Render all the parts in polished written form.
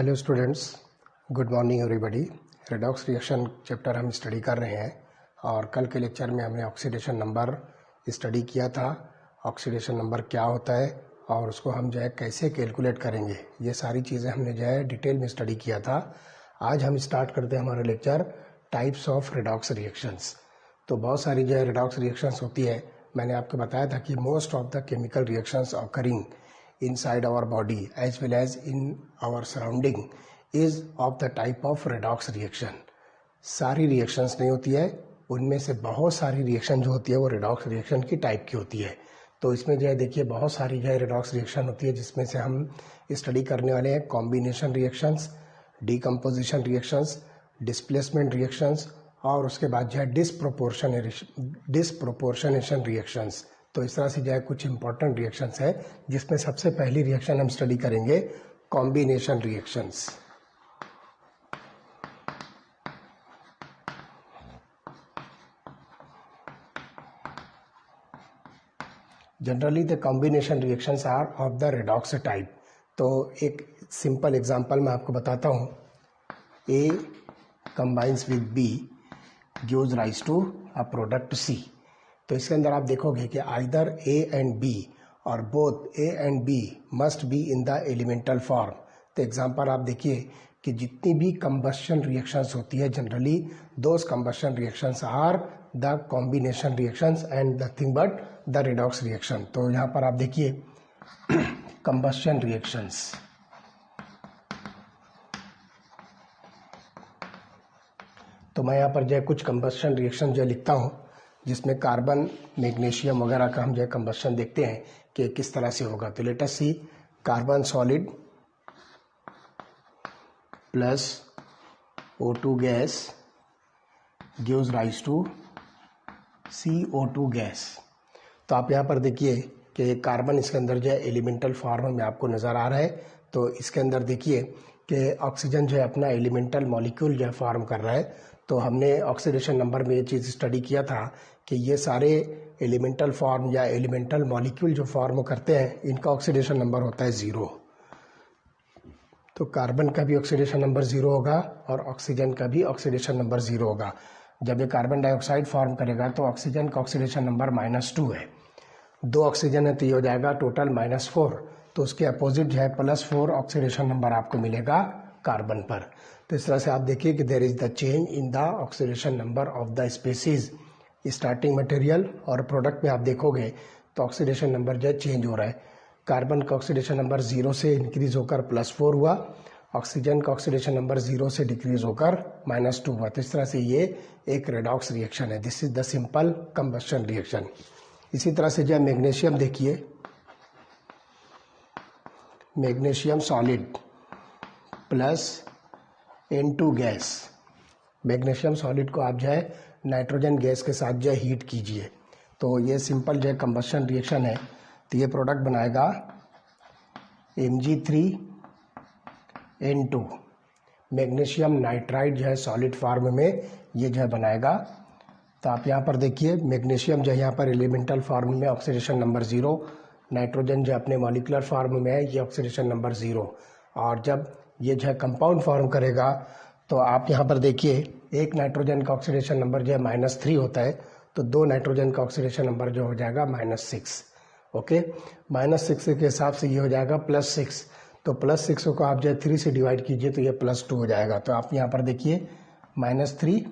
Hello students, good morning everybody. Redox reaction chapter हम study कर रहे हैं और कल के लेक्चर में हमने ऑक्सीडेशन नंबर स्टडी किया था। ऑक्सीडेशन नंबर क्या होता है और उसको हम जो है कैसे कैलकुलेट करेंगे, ये सारी चीज़ें हमने जो है डिटेल में स्टडी किया था। आज हम स्टार्ट करते हैं हमारा lecture types of redox reactions. तो बहुत सारी जो है रेडॉक्स रिएक्शंस होती है। मैंने आपको बताया था कि most of the chemical reactions occurring inside our body as well as in our surrounding is of the type of redox reaction। सारी रिएक्शंस नहीं होती है, उनमें से बहुत सारी रिएक्शन जो होती है वो रेडॉक्स रिएक्शन की टाइप की होती है। तो इसमें जो है देखिए बहुत सारी जो है रेडॉक्स रिएक्शन होती है, जिसमें से हम स्टडी करने वाले हैं combination reactions, decomposition reactions, displacement reactions और उसके बाद जो है डिसप्रोपोर्शनेशन रिएक्शंस। तो इस तरह से जो है कुछ इंपॉर्टेंट रिएक्शंस है, जिसमें सबसे पहली रिएक्शन हम स्टडी करेंगे combination reactions. Generally the combination reactions are of the redox type. तो एक सिंपल एग्जांपल मैं आपको बताता हूँ। A combines with B gives rise to a product C. तो इसके अंदर आप देखोगे कि आइदर ए एंड बी और both A and B must be in the elemental form. तो एग्जांपल आप देखिए कि जितनी भी कंबशन रिएक्शंस होती है, generally those combustion reactions are the combination reactions and nothing but the redox reaction. तो यहाँ पर आप देखिए कंबशन रिएक्शंस, तो मैं यहाँ पर जो है कुछ कंबशन रिएक्शन जो लिखता हूँ, जिसमें कार्बन मैग्नीशियम वगैरह का हम जो है कंबशन देखते हैं कि किस तरह से होगा। तो let us see carbon solid plus O2 gas gives rise to CO2 gas. तो आप यहाँ पर देखिए कि कार्बन इसके अंदर जो है एलिमेंटल फॉर्म में आपको नज़र आ रहा है। तो इसके अंदर देखिए कि ऑक्सीजन जो है अपना एलिमेंटल मॉलिक्यूल जो है फॉर्म कर रहा है। तो हमने ऑक्सीडेशन नंबर में ये चीज़ स्टडी किया था कि ये सारे एलिमेंटल फॉर्म या एलिमेंटल मॉलिक्यूल जो फॉर्म करते हैं, इनका ऑक्सीडेशन नंबर होता है 0। तो कार्बन का भी ऑक्सीडेशन नंबर 0 होगा और ऑक्सीजन का भी ऑक्सीडेशन नंबर 0 होगा। जब ये कार्बन डाइऑक्साइड फॉर्म करेगा तो ऑक्सीजन का ऑक्सीडेशन नंबर -2 है। 2 ऑक्सीजन है तो ये हो जाएगा टोटल -4। तो उसके अपोजिट जो है +4 ऑक्सीडेशन नंबर आपको मिलेगा कार्बन पर। तो इस तरह से आप देखिए कि there is the change in the oxidation number of the species starting material, और प्रोडक्ट में आप देखोगे तो ऑक्सीडेशन नंबर जो है चेंज हो रहा है। कार्बन का ऑक्सीडेशन नंबर 0 से इंक्रीज होकर +4 हुआ, ऑक्सीजन का ऑक्सीडेशन नंबर 0 से डिक्रीज होकर -2 हुआ। तो इस तरह से ये एक रेडॉक्स रिएक्शन है। This is the simple combustion reaction. इसी तरह से जो है मैग्नीशियम देखिए, magnesium solid plus N2 gas. Magnesium solid को आप जो है नाइट्रोजन गैस के साथ जो है हीट कीजिए, तो ये सिंपल जो है कंबशन रिएक्शन है। तो ये प्रोडक्ट बनाएगा Mg3N2। मैग्नीशियम नाइट्राइड जो है सॉलिड फॉर्म में ये जो है बनाएगा। तो आप यहाँ पर देखिए मैग्नीशियम जो है यहाँ पर एलिमेंटल फॉर्म में ऑक्सीडेशन नंबर 0, नाइट्रोजन जो अपने मॉलिकुलर फॉर्म में है ये ऑक्सीडेशन नंबर 0। और जब ये जो है कंपाउंड फॉर्म करेगा तो आप यहाँ पर देखिए एक नाइट्रोजन का ऑक्सीडेशन नंबर जो है -3 होता है, तो 2 नाइट्रोजन का ऑक्सीडेशन नंबर जो हो जाएगा -6। ओके, -6 के हिसाब से ये हो जाएगा +6। तो +6 को आप जो है 3 से डिवाइड कीजिए तो ये +2 हो जाएगा। तो आप यहाँ पर देखिए -3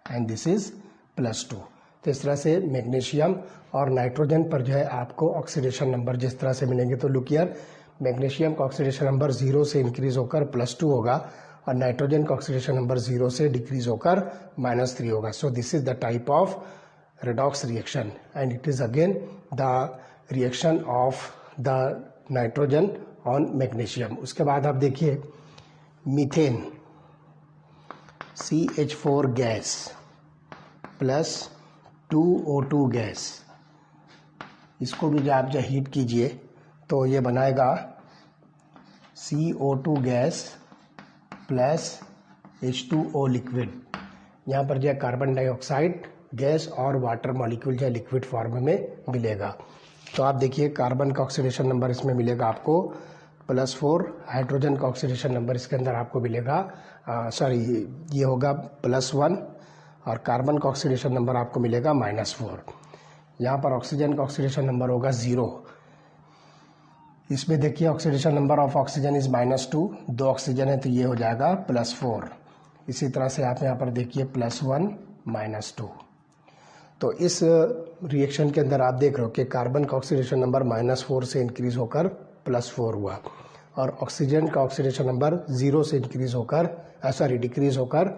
एंड दिस इज +2। तो इस तरह से मैग्नीशियम और नाइट्रोजन पर जो है आपको ऑक्सीडेशन नंबर जिस तरह से मिलेंगे। तो लुक हियर, मैग्नीशियम का ऑक्सीडेशन नंबर 0 से इंक्रीज होकर +2 होगा और नाइट्रोजन का ऑक्सीडेशन नंबर 0 से डिक्रीज होकर -3 होगा। So this is the type of redox reaction and it is again the reaction of the nitrogen on magnesium. उसके बाद आप देखिए methane CH4 gas plus 2O2 gas, इसको भी जो आप जो हीट कीजिए तो ये बनाएगा CO2 gas plus H2O liquid. यहाँ पर जो है कार्बन डाइऑक्साइड गैस और वाटर मॉलिक्यूल जो है लिक्विड फॉर्म में मिलेगा। तो आप देखिए कार्बन का ऑक्सीडेशन नंबर इसमें मिलेगा आपको +4, हाइड्रोजन का ऑक्सीडेशन नंबर इसके अंदर आपको मिलेगा, ये होगा +1 और कार्बन का ऑक्सीडेशन नंबर आपको मिलेगा -4। यहाँ पर ऑक्सीजन का ऑक्सीडेशन नंबर होगा 0। इसमें देखिए oxidation number of oxygen is -2, 2 oxygen है तो ये हो जाएगा +4। इसी तरह से आप यहाँ पर देखिए +1 -2। तो इस रिएक्शन के अंदर आप देख रहे हो कि कार्बन का ऑक्सीडेशन नंबर -4 से इंक्रीज होकर +4 हुआ और ऑक्सीजन का ऑक्सीडेशन नंबर 0 से इंक्रीज होकर डिक्रीज होकर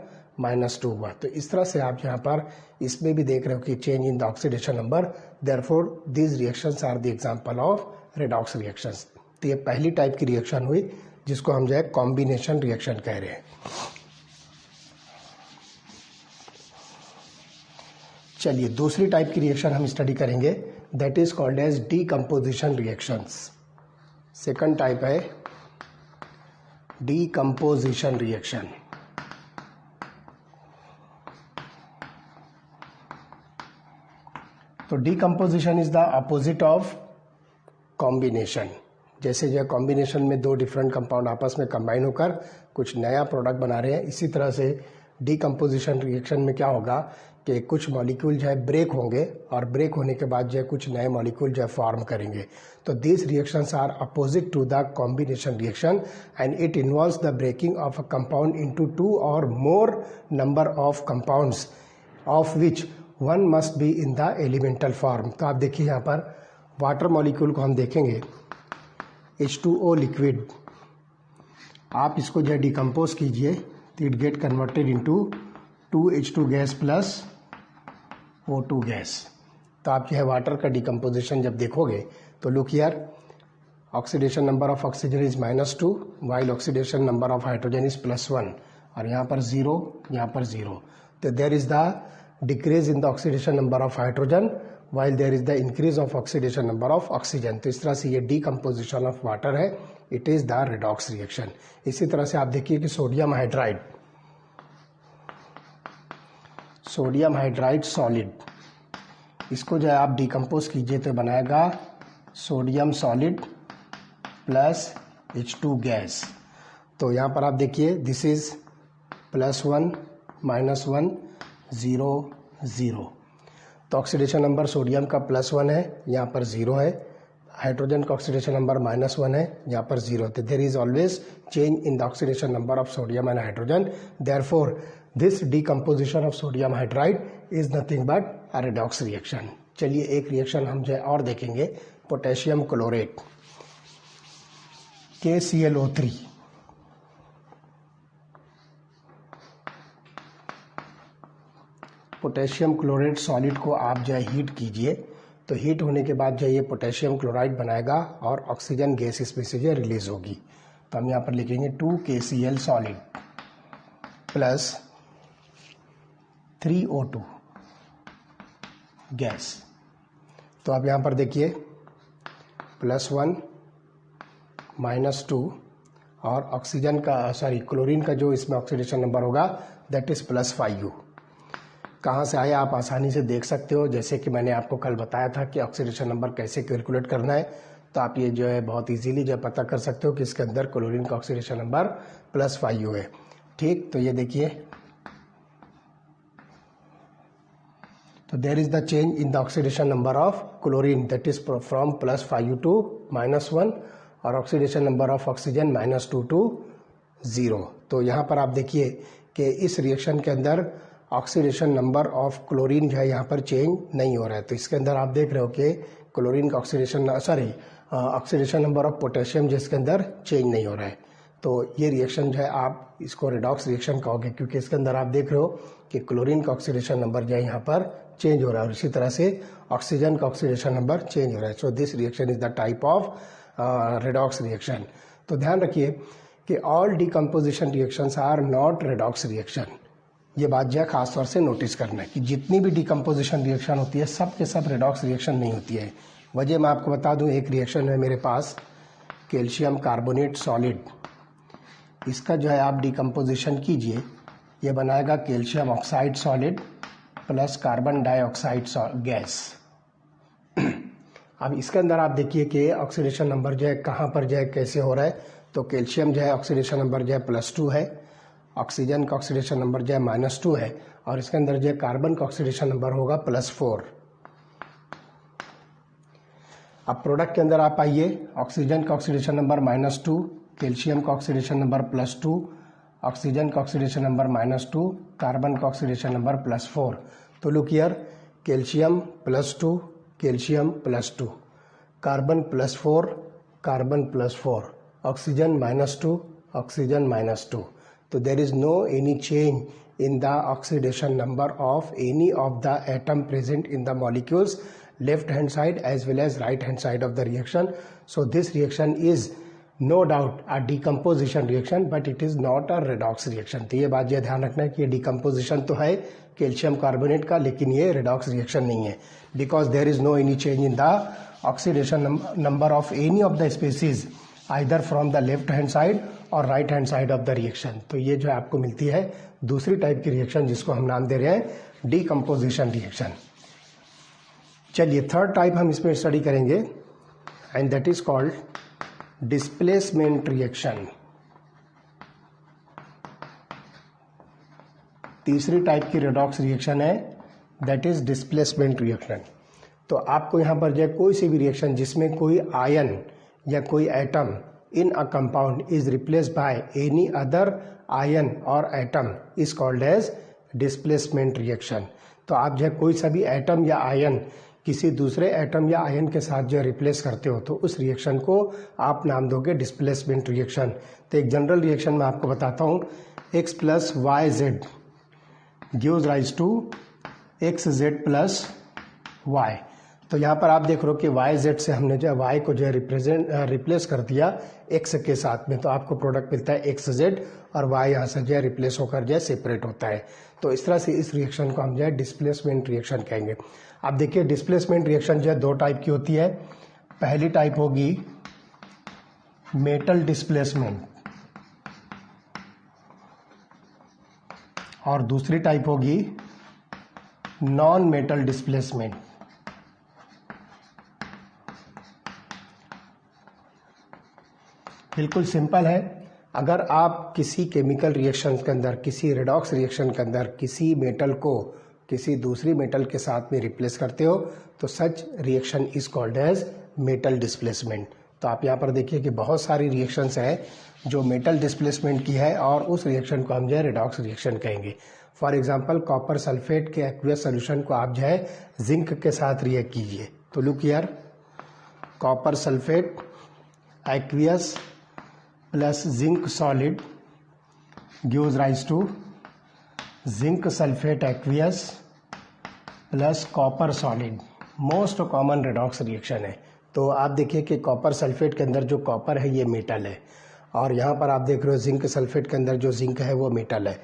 -2 हुआ। तो इस तरह से आप यहाँ पर इसमें भी देख रहे हो कि change in the oxidation number, therefore these reactions are the example of redox reactions. तो ये पहली टाइप की रिएक्शन हुई जिसको हम जो है कॉम्बिनेशन रिएक्शन कह रहे हैं। चलिए दूसरी टाइप की रिएक्शन हम स्टडी करेंगे, that is called as decomposition reactions. Second type है डीकम्पोजिशन रिएक्शन। तो decomposition is the opposite of combination. जैसे जो कॉम्बिनेशन में 2 डिफरेंट कंपाउंड आपस में कंबाइन होकर कुछ नया प्रोडक्ट बना रहे हैं, इसी तरह से डीकम्पोजिशन रिएक्शन में क्या होगा कि कुछ मॉलिक्यूल जो है ब्रेक होंगे और ब्रेक होने के बाद जो है कुछ नए मॉलिक्यूल जो है फॉर्म करेंगे। तो this reactions are opposite to the combination reaction and it involves the breaking of a compound into 2 और more number of compounds of which one must be in the elemental form. तो आप देखिए यहाँ पर water molecule को हम देखेंगे, H2O liquid, आप इसको जो है डिकम्पोज कीजिए तो it get converted into 2H2 gas plus O2 gas. तो आप जो है वाटर का डिकम्पोजिशन जब देखोगे तो look here, oxidation number of oxygen is -2 while oxidation number of hydrogen is +1 और यहाँ पर 0, यहाँ पर 0। तो there is the decrease in the oxidation number of hydrogen while there is the increase of oxidation number of oxygen। तो इस तरह से ये decomposition of water है, it is the redox reaction। इसी तरह से आप देखिए कि सोडियम हाइड्राइड सॉलिड, इसको जो है आप डिकम्पोज कीजिए तो बनाएगा sodium solid plus H2 gas. तो यहाँ पर आप देखिए दिस इज +1 -1 0 0। तो ऑक्सीडेशन नंबर सोडियम का +1 है, यहाँ पर 0 है, हाइड्रोजन का ऑक्सीडेशन नंबर -1 है, यहाँ पर 0। तो there is always change in the oxidation number of sodium and hydrogen, therefore this decomposition of sodium hydride is nothing but a redox reaction. चलिए एक रिएक्शन हम जो है और देखेंगे, potassium chlorate KClO3। Potassium chloride solid को आप जो है हीट कीजिए तो हीट होने के बाद जो है ये पोटेशियम क्लोराइड बनाएगा और ऑक्सीजन गैस इसमें से जो रिलीज होगी। तो हम यहाँ पर लिखेंगे 2KCl solid plus 3O2 gas. तो आप यहाँ पर देखिए +1 -2 और ऑक्सीजन का क्लोरीन का जो इसमें ऑक्सीडेशन नंबर होगा दैट इज +5U। कहाँ से आया आप आसानी से देख सकते हो, जैसे कि मैंने आपको कल बताया था कि ऑक्सीडेशन नंबर कैसे कैलकुलेट करना है। तो आप ये जो है बहुत इजीली जो है पता कर सकते हो कि इसके अंदर क्लोरीन का ऑक्सीडेशन नंबर +5U है। ठीक, तो ये देखिए, तो there is the change in the oxidation number of chlorine that is from +5U to -1 और oxidation number of oxygen -2 to 0। तो यहाँ पर आप देखिए कि इस रिएक्शन के अंदर ऑक्सीडेशन नंबर ऑफ क्लोरीन जो है यहाँ पर चेंज नहीं हो रहा है। तो इसके अंदर आप देख रहे हो कि क्लोरीन का ऑक्सीडेशन नंबर ऑफ पोटेशियम जिसके अंदर चेंज नहीं हो रहा है। तो ये रिएक्शन जो है आप इसको रेडॉक्स रिएक्शन कहोगे, क्योंकि इसके अंदर आप देख रहे हो कि क्लोरीन का ऑक्सीडेशन नंबर जो है यहाँ पर चेंज हो रहा है और इसी तरह से ऑक्सीजन का ऑक्सीडेशन नंबर चेंज हो रहा है। So this reaction is the type of redox reaction. तो ध्यान रखिए कि all decomposition reactions are not redox reaction. ये बात जो है खास तौर से नोटिस करना है कि जितनी भी डीकम्पोजिशन रिएक्शन होती है सब के सब रेडॉक्स रिएक्शन नहीं होती है। वजह मैं आपको बता दूं, एक रिएक्शन है मेरे पास कैल्शियम कार्बोनेट सॉलिड, इसका जो है आप डीकम्पोजिशन कीजिए, ये बनाएगा calcium oxide solid plus carbon dioxide gas. अब इसके अंदर आप देखिए कि ऑक्सीडेशन नंबर जो है कहाँ पर जो है कैसे हो रहा है। तो कैल्शियम जो है ऑक्सीडेशन नंबर जो है +2 है, ऑक्सीजन का ऑक्सीडेशन नंबर जो है -2 है, और इसके अंदर जो है कार्बन का ऑक्सीडेशन नंबर होगा +4। अब प्रोडक्ट के अंदर आप आइए, ऑक्सीजन का ऑक्सीडेशन नंबर -2, कैल्शियम का ऑक्सीडेशन नंबर +2, ऑक्सीजन का ऑक्सीडेशन नंबर -2, कार्बन का ऑक्सीडेशन नंबर +4। तो look here, calcium +2, calcium +2, carbon +4, carbon +4, oxygen -2, oxygen -2. So there is no any change in the oxidation number of any of the atom present in the molecules left hand side as well as right hand side of the reaction. So this reaction is no doubt a decomposition reaction, but it is not a redox reaction. तो ये बात जो ध्यान रखना है कि ये decomposition तो है कैल्शियम कार्बोनेट का, लेकिन ये रिडॉक्स रिएक्शन नहीं है, because there is no any change in the oxidation number of any of the species either from the left hand side और right hand side of the reaction. तो ये जो है आपको मिलती है दूसरी टाइप की रिएक्शन, जिसको हम नाम दे रहे हैं डीकम्पोजिशन रिएक्शन। चलिए थर्ड टाइप हम इसमें स्टडी करेंगे, and that is called displacement reaction. तीसरी टाइप की रेडॉक्स रिएक्शन है दैट इज डिस्प्लेसमेंट रिएक्शन। तो आपको यहां पर जो है कोई सी भी रिएक्शन जिसमें कोई आयन या कोई atom in a compound is replaced by any other ion और atom is called as displacement reaction. तो आप जो है कोई सा भी एटम या आयन किसी दूसरे एटम या आयन के साथ जो रिप्लेस करते हो तो उस रिएक्शन को आप नाम दोगे डिस्प्लेसमेंट रिएक्शन। तो एक जनरल रिएक्शन मैं आपको बताता हूँ, x + yz gives rise to xz + y। तो यहाँ पर आप देख रहे हो कि yz से हमने जो है y को जो है रिप्लेस कर दिया x के साथ में, तो आपको प्रोडक्ट मिलता है xz और y यहाँ से जो है रिप्लेस होकर जो है सेपरेट होता है। तो इस तरह से इस रिएक्शन को हम जो है डिस्प्लेसमेंट रिएक्शन कहेंगे। अब देखिए डिस्प्लेसमेंट रिएक्शन जो है दो टाइप की होती है। पहली टाइप होगी मेटल डिस्प्लेसमेंट और दूसरी टाइप होगी नॉन मेटल डिस्प्लेसमेंट। बिल्कुल सिंपल है, अगर आप किसी केमिकल रिएक्शन के अंदर, किसी रेडॉक्स रिएक्शन के अंदर किसी मेटल को किसी दूसरी मेटल के साथ में रिप्लेस करते हो तो such reaction is called as metal displacement. तो आप यहाँ पर देखिए कि बहुत सारी रिएक्शंस हैं जो मेटल डिस्प्लेसमेंट की है और उस रिएक्शन को हम जो है रेडॉक्स रिएक्शन कहेंगे। फॉर एग्जांपल कॉपर सल्फेट के एक्वियस सोल्यूशन को आप जो है जिंक के साथ रिएक्ट कीजिए। तो look here, copper sulphate aqueous plus zinc solid gives rise to zinc sulphate aqueous plus copper solid. Most common redox reaction है। तो आप देखिए कि कॉपर सल्फेट के अंदर जो कॉपर है ये मेटल है, और यहाँ पर आप देख रहे हो जिंक सल्फेट के अंदर जो जिंक है वो मेटल है।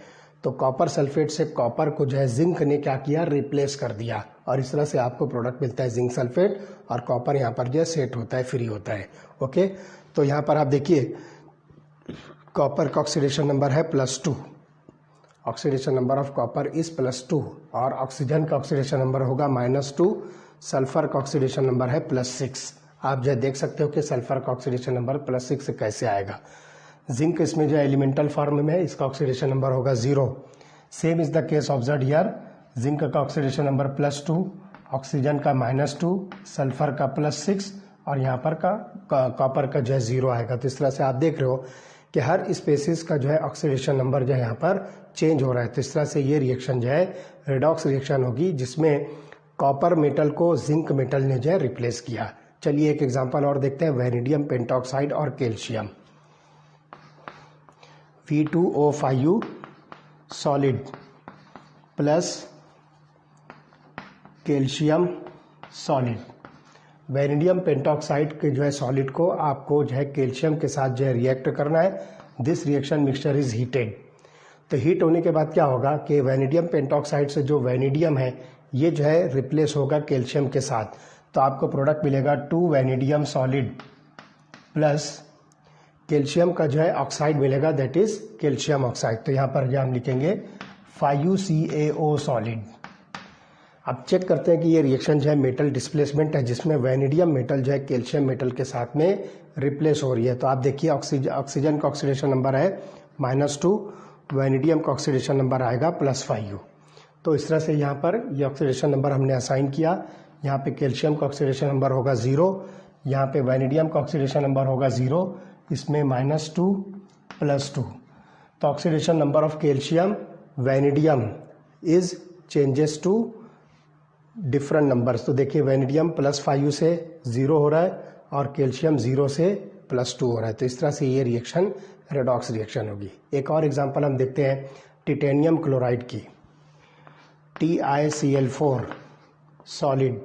तो कॉपर सल्फेट से कॉपर को जो है जिंक ने क्या किया, रिप्लेस कर दिया, और इस तरह से आपको प्रोडक्ट मिलता है जिंक सल्फेट, और कॉपर यहाँ पर जो है सेट होता है, फ्री होता है। ओके, तो यहाँ पर आप देखिए कॉपर का ऑक्सीडेशन नंबर है +2, oxidation number of copper is +2, और ऑक्सीजन का ऑक्सीडेशन नंबर होगा -2, सल्फर का ऑक्सीडेशन नंबर है +6। आप जो देख सकते हो कि सल्फर का ऑक्सीडेशन नंबर +6 कैसे आएगा। जिंक इसमें जो एलिमेंटल फॉर्म में है, इसका ऑक्सीडेशन नंबर होगा 0। Same is the case observe here, zinc का ऑक्सीडेशन नंबर +2, ऑक्सीजन का -2, सल्फर का +6, और यहाँ पर का कॉपर का जो है 0 आएगा। तो इस तरह से आप देख रहे हो कि हर स्पेसिस का जो है ऑक्सीडेशन नंबर जो है यहाँ पर चेंज हो रहा है। तो इस तरह से ये रिएक्शन जो है रेडॉक्स रिएक्शन होगी, जिसमें कॉपर मेटल को जिंक मेटल ने जो है रिप्लेस किया। चलिए एक एग्जांपल और देखते हैं, वैनिडियम पेंटॉक्साइड और calcium. V2O5 solid plus calcium solid. Vanadium pentoxide के जो है सॉलिड को आपको जो है कैल्शियम के साथ जो है रिएक्ट करना है। This reaction mixture is heated. तो हीट होने के बाद क्या होगा कि वैनिडियम पेंटॉक्साइड से जो वैनिडियम है ये जो है रिप्लेस होगा कैल्शियम के साथ। तो आपको प्रोडक्ट मिलेगा 2 वैनिडियम सॉलिड प्लस कैल्शियम का जो है ऑक्साइड मिलेगा, दैट इज कैल्शियम ऑक्साइड। तो यहाँ पर जो हम लिखेंगे 5CaO सॉलिड। अब चेक करते हैं कि ये रिएक्शन जो है मेटल डिस्प्लेसमेंट है, जिसमें वैनेडियम मेटल जो है कैल्शियम मेटल के साथ में रिप्लेस हो रही है। तो आप देखिए ऑक्सीजन का ऑक्सीडेशन नंबर है -2, वैनेडियम का ऑक्सीडेशन नंबर आएगा +5U। तो इस तरह से यहाँ पर ये ऑक्सीडेशन नंबर हमने असाइन किया। यहाँ पे कैल्शियम का ऑक्सीडेशन नंबर होगा 0, यहाँ पे वैनेडियम का ऑक्सीडेशन नंबर होगा 0, इसमें -2 +2। तो oxidation number of calcium vanadium is changes to different numbers. तो देखिए वैनेडियम +5U से 0 हो रहा है और कैल्शियम 0 से +2 हो रहा है। तो इस तरह से ये रिएक्शन रेडॉक्स रिएक्शन होगी। एक और एग्जांपल हम देखते हैं टिटेनियम क्लोराइड की, TiCl4 सॉलिड।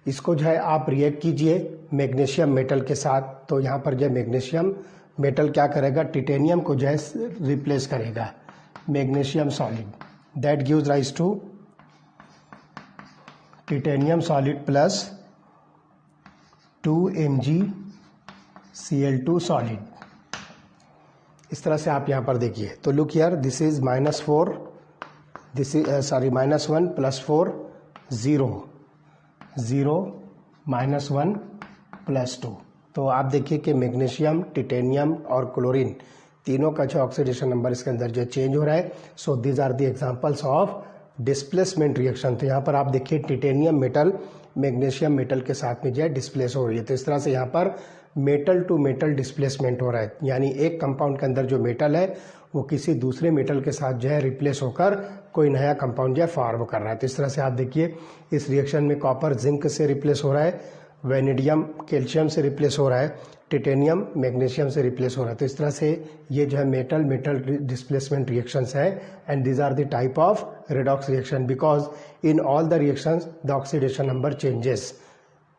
इसको जो है आप रिएक्ट कीजिए मैग्नीशियम मेटल के साथ। तो यहाँ पर जो है मैग्नीशियम मेटल क्या करेगा, टिटेनियम को जो है रिप्लेस करेगा, magnesium solid. That gives rise to titanium solid plus 2 MgCl2 सॉलिड। इस तरह से आप यहाँ पर देखिए। तो look here, this is -4, this is -1 +4 0 0 -1 +2। तो आप देखिए कि मैग्नीशियम, टिटेनियम और क्लोरीन तीनों का जो ऑक्सीडेशन नंबर इसके अंदर जो चेंज हो रहा है। So these are the examples of displacement reaction. तो यहाँ पर आप देखिए टिटेनियम मेटल मैग्नीशियम मेटल के साथ में जो है डिस्प्लेस हो रही है। तो इस तरह से यहाँ पर मेटल टू मेटल डिस्प्लेसमेंट हो रहा है, यानी एक कंपाउंड के अंदर जो मेटल है वो किसी दूसरे मेटल के साथ जो है रिप्लेस होकर कोई नया कंपाउंड जो है फॉर्म कर रहा है। तो इस तरह से आप देखिए इस रिएक्शन में कॉपर जिंक से रिप्लेस हो रहा है, वैनेडियम कैल्शियम से रिप्लेस हो रहा है, टिटेनियम मैग्नीशियम से रिप्लेस हो रहा है। तो इस तरह से ये जो है मेटल मेटल डिस्प्लेसमेंट रिएक्शंस है। And these are the type of redox reaction because in all the reactions the oxidation number changes.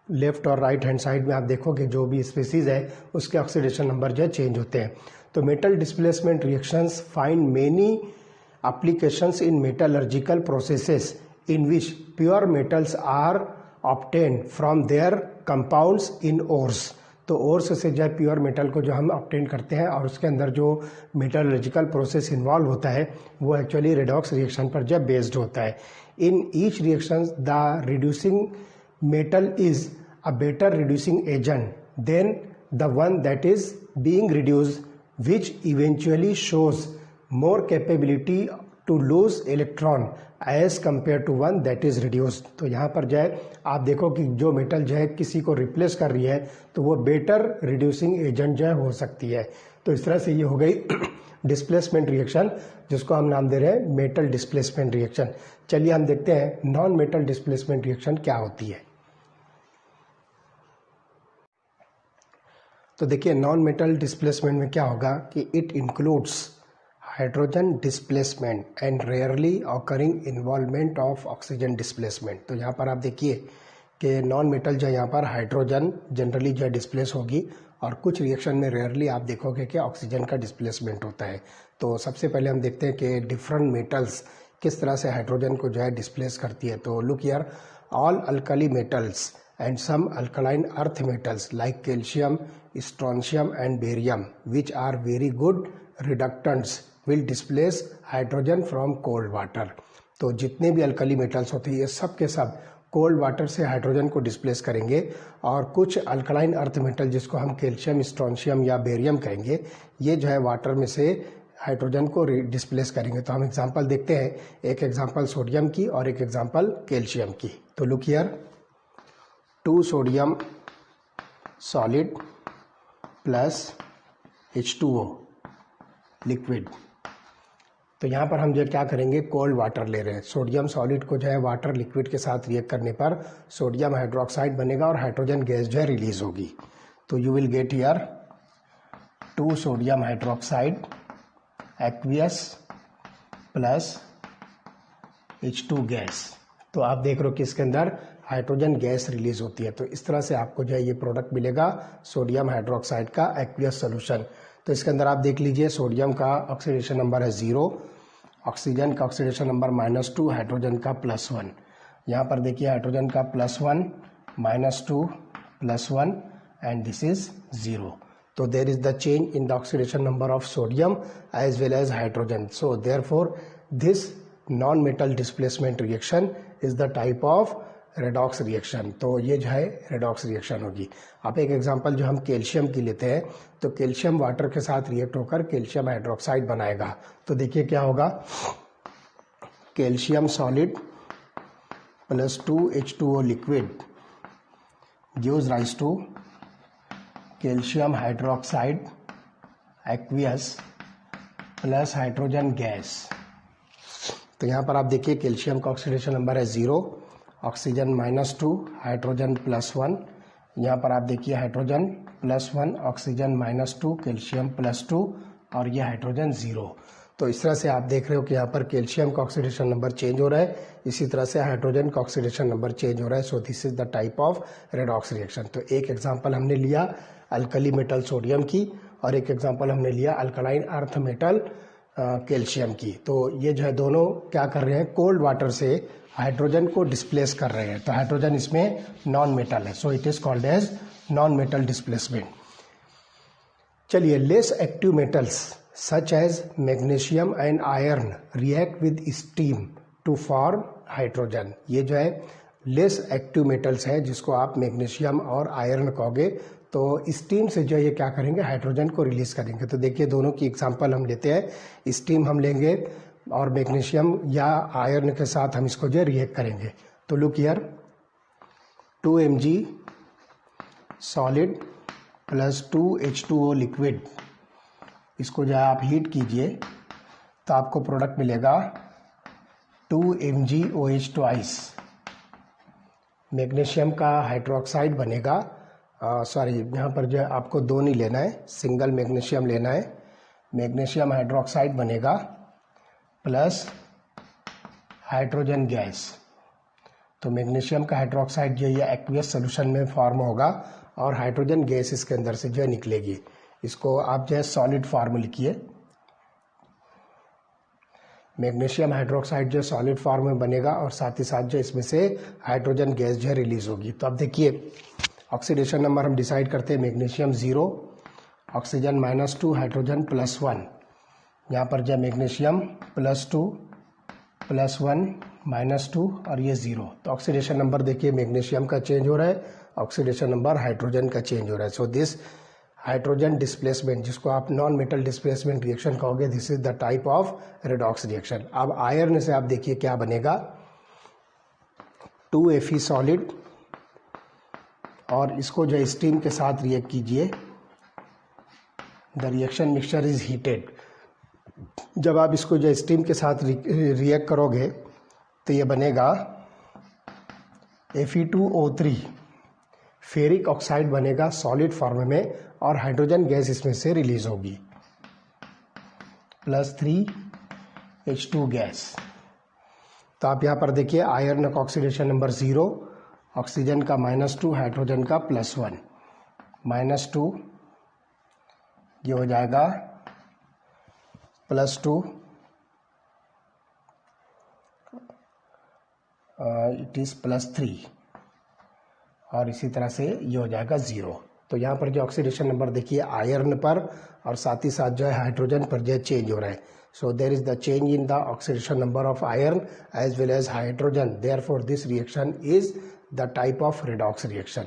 Left और राइट हैंड साइड में आप देखोगे जो भी स्पीसीज है उसके ऑक्सीडेशन नंबर जो है चेंज होते हैं। तो metal displacement reactions find many applications in metallurgical processes in which pure metals are obtained from their compounds in ores। तो ओर्स से जो है प्योर मेटल को जो हम ऑब्टेन करते हैं और उसके अंदर जो मेटलर्जिकल प्रोसेस इन्वॉल्व होता है वो एक्चुअली रेडॉक्स रिएक्शन पर जो बेस्ड होता है। In each reaction the reducing metal is a better reducing agent than the one that is being reduced, which eventually shows more capability to lose electron as compared to one that is reduced। तो यहाँ पर जो है आप देखो कि जो metal जो है किसी को रिप्लेस कर रही है तो वो बेटर रिड्यूसिंग एजेंट जो है हो सकती है। तो इस तरह से ये हो गई डिस्प्लेसमेंट रिएक्शन, जिसको हम नाम दे रहे हैं मेटल डिस्प्लेसमेंट रिएक्शन। चलिए हम देखते हैं नॉन मेटल डिस्प्लेसमेंट रिएक्शन क्या होती है। तो देखिए नॉन मेटल डिस्प्लेसमेंट में क्या होगा कि it includes hydrogen displacement and rarely occurring involvement of oxygen displacement. तो यहाँ पर आप देखिए कि नॉन मेटल जो यहाँ पर हाइड्रोजन जनरली जो है डिस्प्लेस होगी और कुछ रिएक्शन में रेयरली आप देखोगे कि ऑक्सीजन का डिस्प्लेसमेंट होता है। तो सबसे पहले हम देखते हैं कि डिफरेंट मेटल्स किस तरह से हाइड्रोजन को जो है डिस्प्लेस करती है। तो look here, all alkali metals and some alkaline earth metals like calcium, strontium and barium, which are very good reductants, will displace hydrogen from cold water। तो जितने भी अल्कली मेटल्स होते हैं ये सब के सब कोल्ड वाटर से हाइड्रोजन को डिस्प्लेस करेंगे और कुछ अल्कलाइन अर्थ मेटल जिसको हम कैल्शियम, स्ट्रोंशियम या बेरियम कहेंगे ये जो है वाटर में से हाइड्रोजन को डिस्प्लेस करेंगे। तो हम एग्जांपल देखते हैं, एक एग्जांपल सोडियम की और एक एग्जांपल कैल्शियम की। तो look here, 2 sodium solid plus H2O liquid. तो यहाँ पर हम जो क्या करेंगे, कोल्ड वाटर ले रहे हैं। सोडियम सॉलिड को जो है वाटर लिक्विड के साथ रिएक्ट करने पर सोडियम हाइड्रोक्साइड बनेगा और हाइड्रोजन गैस जो है रिलीज होगी। तो you will get here 2 sodium hydroxide aqueous plus H2 gas. तो आप देख रहे हो कि इसके अंदर हाइड्रोजन गैस रिलीज होती है। तो इस तरह से आपको जो है ये प्रोडक्ट मिलेगा सोडियम हाइड्रोक्साइड का एक्वियस सोल्यूशन। तो इसके अंदर आप देख लीजिए सोडियम का ऑक्सीडेशन नंबर है 0, ऑक्सीजन का ऑक्सीडेशन नंबर -2, हाइड्रोजन का +1। यहाँ पर देखिए हाइड्रोजन का +1, -2, +1 एंड दिस इज 0। तो there is the change in the oxidation number of sodium as well as hydrogen. So therefore this non metal displacement reaction is the type of redox reaction. तो ये जो है redox reaction होगी। आप एक example जो हम कैल्शियम की लेते हैं, तो कैल्शियम वाटर के साथ रिएक्ट होकर कैल्शियम हाइड्रोक्साइड बनाएगा। तो देखिए क्या होगा, calcium solid plus 2H2O liquid gives rise to calcium hydroxide aqueous plus hydrogen gas. तो यहाँ पर आप देखिए कैल्शियम का ऑक्सीडेशन नंबर है 0, ऑक्सीजन -2, हाइड्रोजन +1। यहाँ पर आप देखिए हाइड्रोजन +1, ऑक्सीजन -2, कैल्शियम +2 और ये हाइड्रोजन 0। तो इस तरह से आप देख रहे हो कि यहाँ पर कैल्शियम का ऑक्सीडेशन नंबर चेंज हो रहा है, इसी तरह से हाइड्रोजन का ऑक्सीडेशन नंबर चेंज हो रहा है। So this is the type of redox reaction. तो एक एग्जांपल हमने लिया अल्कली मेटल सोडियम की और एक एग्जांपल हमने लिया अल्कलाइन अर्थ मेटल कैल्शियम की। तो ये जो है दोनों क्या कर रहे हैं, कोल्ड वाटर से हाइड्रोजन को डिस्प्लेस कर रहे हैं। तो हाइड्रोजन इसमें नॉन मेटल है, so it is called as non metal displacement. चलिए, less active metals such as magnesium and iron react with steam to form hydrogen. ये जो है लेस एक्टिव मेटल्स है जिसको आप मैग्नीशियम और आयरन कहोगे। तो स्टीम से जो है ये क्या करेंगे, हाइड्रोजन को रिलीज करेंगे। तो देखिए दोनों की एग्जांपल हम लेते हैं। स्टीम हम लेंगे और मैग्नीशियम या आयरन के साथ हम इसको जो है रिएक्ट करेंगे। तो look here, 2Mg solid plus 2H2O liquid, इसको जो है आप हीट कीजिए तो आपको प्रोडक्ट मिलेगा 2MgOH ट्वाइस। मैग्नीशियम का हाइड्रोक्साइड बनेगा, सॉरी यहाँ पर जो है आपको दो नहीं लेना है, सिंगल मैग्नीशियम लेना है। मैग्नीशियम हाइड्रोक्साइड बनेगा प्लस हाइड्रोजन गैस। तो मैग्नीशियम का हाइड्रोक्साइड जो है एक्वियस सोल्यूशन में फॉर्म होगा और हाइड्रोजन गैस इसके अंदर से जो है निकलेगी। इसको आप जो है सॉलिड फॉर्म लिखिए। मैग्नीशियम हाइड्रोक्साइड जो सॉलिड फॉर्म में बनेगा और साथ ही साथ जो इसमें से हाइड्रोजन गैस जो है रिलीज होगी। तो अब देखिए ऑक्सीडेशन नंबर हम डिसाइड करते हैं, मैग्नीशियम 0, ऑक्सीजन -2, हाइड्रोजन +1। यहाँ पर जो मैग्नीशियम +2, +1, -2 और ये 0। तो ऑक्सीडेशन नंबर देखिए मैग्नीशियम का चेंज हो रहा है, ऑक्सीडेशन नंबर हाइड्रोजन का चेंज हो रहा है। सो दिस हाइड्रोजन डिस्प्लेसमेंट, जिसको आप नॉन मेटल डिस्प्लेसमेंट रिएक्शन कहोगे, this is the type of redox reaction. अब आयरन से आप देखिए क्या बनेगा, 2Fe सॉलिड और इसको जो स्टीम के साथ रिएक्ट कीजिए। The reaction mixture is heated. जब आप इसको जो स्टीम के साथ रिएक्ट करोगे तो ये बनेगा Fe2O3, फेरिक ऑक्साइड बनेगा सॉलिड फॉर्म में और हाइड्रोजन गैस इसमें से रिलीज होगी +3H2 गैस। तो आप यहाँ पर देखिए आयरन का ऑक्सीडेशन नंबर 0, ऑक्सीजन का -2, हाइड्रोजन का +1, -2 ये हो जाएगा +2, इट इज +3 और इसी तरह से ये हो जाएगा 0। तो यहाँ पर जो ऑक्सीडेशन नंबर देखिए आयरन पर और साथ ही साथ जो है हाइड्रोजन पर जो है चेंज हो रहा है। So there is the change in the oxidation number of iron as well as hydrogen, therefore this reaction is the type of redox reaction.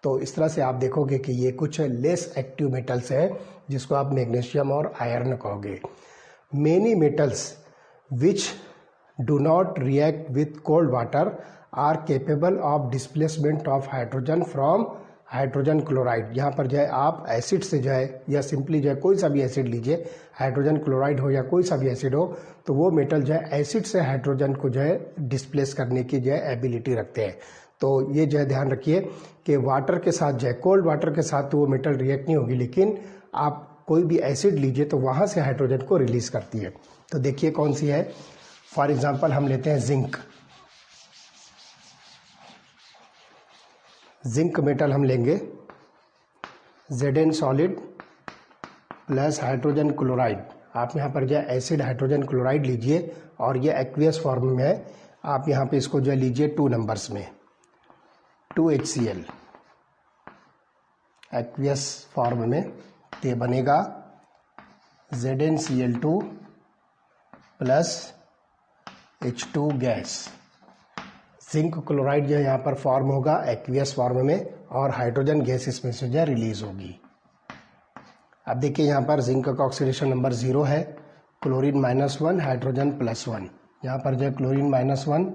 तो इस तरह से आप देखोगे कि ये कुछ लेस एक्टिव मेटल्स है जिसको आप मैग्नीशियम और आयरन कहोगे। Many metals which do not react with cold water are capable of displacement of hydrogen from hydrogen chloride. यहाँ पर जो है आप एसिड से जो है या सिंपली जो है कोई सा भी एसिड लीजिए, हाइड्रोजन क्लोराइड हो या कोई सा भी एसिड हो, तो वो मेटल जो है एसिड से हाइड्रोजन को जो है डिस्प्लेस करने की जो है एबिलिटी रखते हैं। तो ये जो है ध्यान रखिए कि वाटर के साथ जो है, कोल्ड वाटर के साथ तो वो मेटल रिएक्ट नहीं होगी, लेकिन आप कोई भी एसिड लीजिए तो वहाँ से हाइड्रोजन को रिलीज करती है। तो देखिए कौन सी है, फॉर एग्जाम्पल हम लेते हैं जिंक। जिंक मेटल हम लेंगे, Zn solid plus hydrogen chloride. आप यहाँ पर जो है एसिड हाइड्रोजन क्लोराइड लीजिए और ये एक्वियस फॉर्म में है। आप यहाँ पे इसको जो है लीजिए 2 नंबर्स में, 2HCl एक्वियस फॉर्म में, तो ये बनेगा ZnCl2 plus H2 gas. Zinc chloride जो है यहाँ पर फॉर्म होगा एक्वियस फॉर्म में और हाइड्रोजन गैस इसमें से जो है रिलीज होगी। अब देखिए यहाँ पर जिंक का ऑक्सीडेशन नंबर 0 है, क्लोरीन -1 हाइड्रोजन +1। यहाँ पर जो है क्लोरीन -1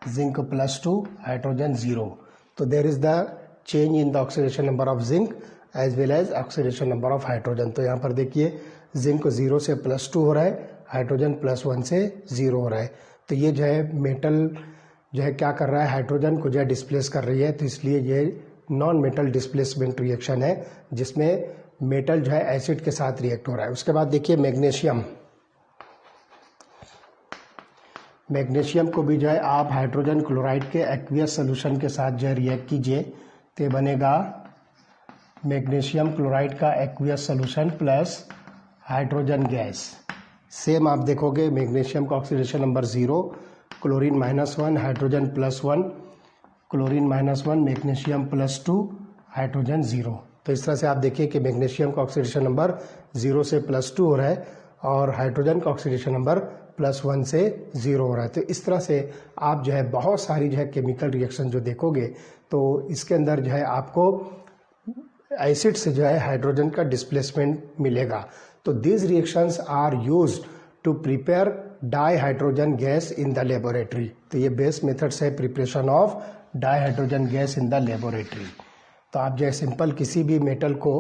जिंक +2 हाइड्रोजन 0। तो there is the change in the oxidation number of zinc as well as oxidation number of hydrogen. तो यहाँ पर देखिए जिंक 0 से +2 हो रहा है, हाइड्रोजन +1 से 0 हो रहा है। तो ये जो है मेटल जो है क्या कर रहा है, हाइड्रोजन को जो है डिस्प्लेस कर रही है। तो इसलिए ये नॉन मेटल डिस्प्लेसमेंट रिएक्शन है जिसमें मेटल जो है एसिड के साथ रिएक्ट हो रहा है। उसके बाद देखिए मैग्नीशियम। मैग्नीशियम को भी जो है आप हाइड्रोजन क्लोराइड के एक्वियस सोल्यूशन के साथ जो है रिएक्ट कीजिए तो बनेगा मैग्नीशियम क्लोराइड का aqueous solution plus hydrogen gas. Same आप देखोगे मैग्नीशियम का oxidation number 0, chlorine -1 hydrogen +1, chlorine -1 magnesium +2 hydrogen 0। तो इस तरह से आप देखिए कि मैग्नीशियम का ऑक्सीडेशन नंबर 0 से +2 हो रहा है और हाइड्रोजन का ऑक्सीडेशन नंबर +1 से 0 हो रहा है। तो इस तरह से आप जो है बहुत सारी जो है केमिकल रिएक्शन जो देखोगे तो इसके अंदर जो है आपको एसिड से जो है हाइड्रोजन का डिस्प्लेसमेंट मिलेगा। तो these reactions are used to prepare dihydrogen gas in the laboratory. तो ये बेस्ट मेथड्स है preparation of dihydrogen gas in the laboratory. तो आप जो है सिंपल किसी भी मेटल को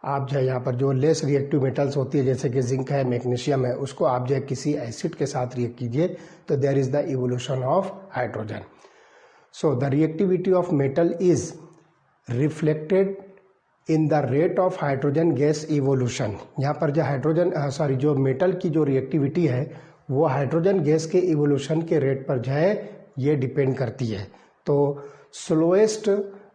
आप जो है यहाँ पर जो लेस रिएक्टिव मेटल्स होती है जैसे कि जिंक है, मैग्नीशियम है, उसको आप जो है किसी एसिड के साथ रिएक्ट कीजिए तो there is the evolution of hydrogen. So the reactivity of metal is reflected in the rate of hydrogen gas evolution. यहाँ पर जो जो मेटल की जो रिएक्टिविटी है वो हाइड्रोजन गैस के इवोल्यूशन के रेट पर जो है ये डिपेंड करती है। तो slowest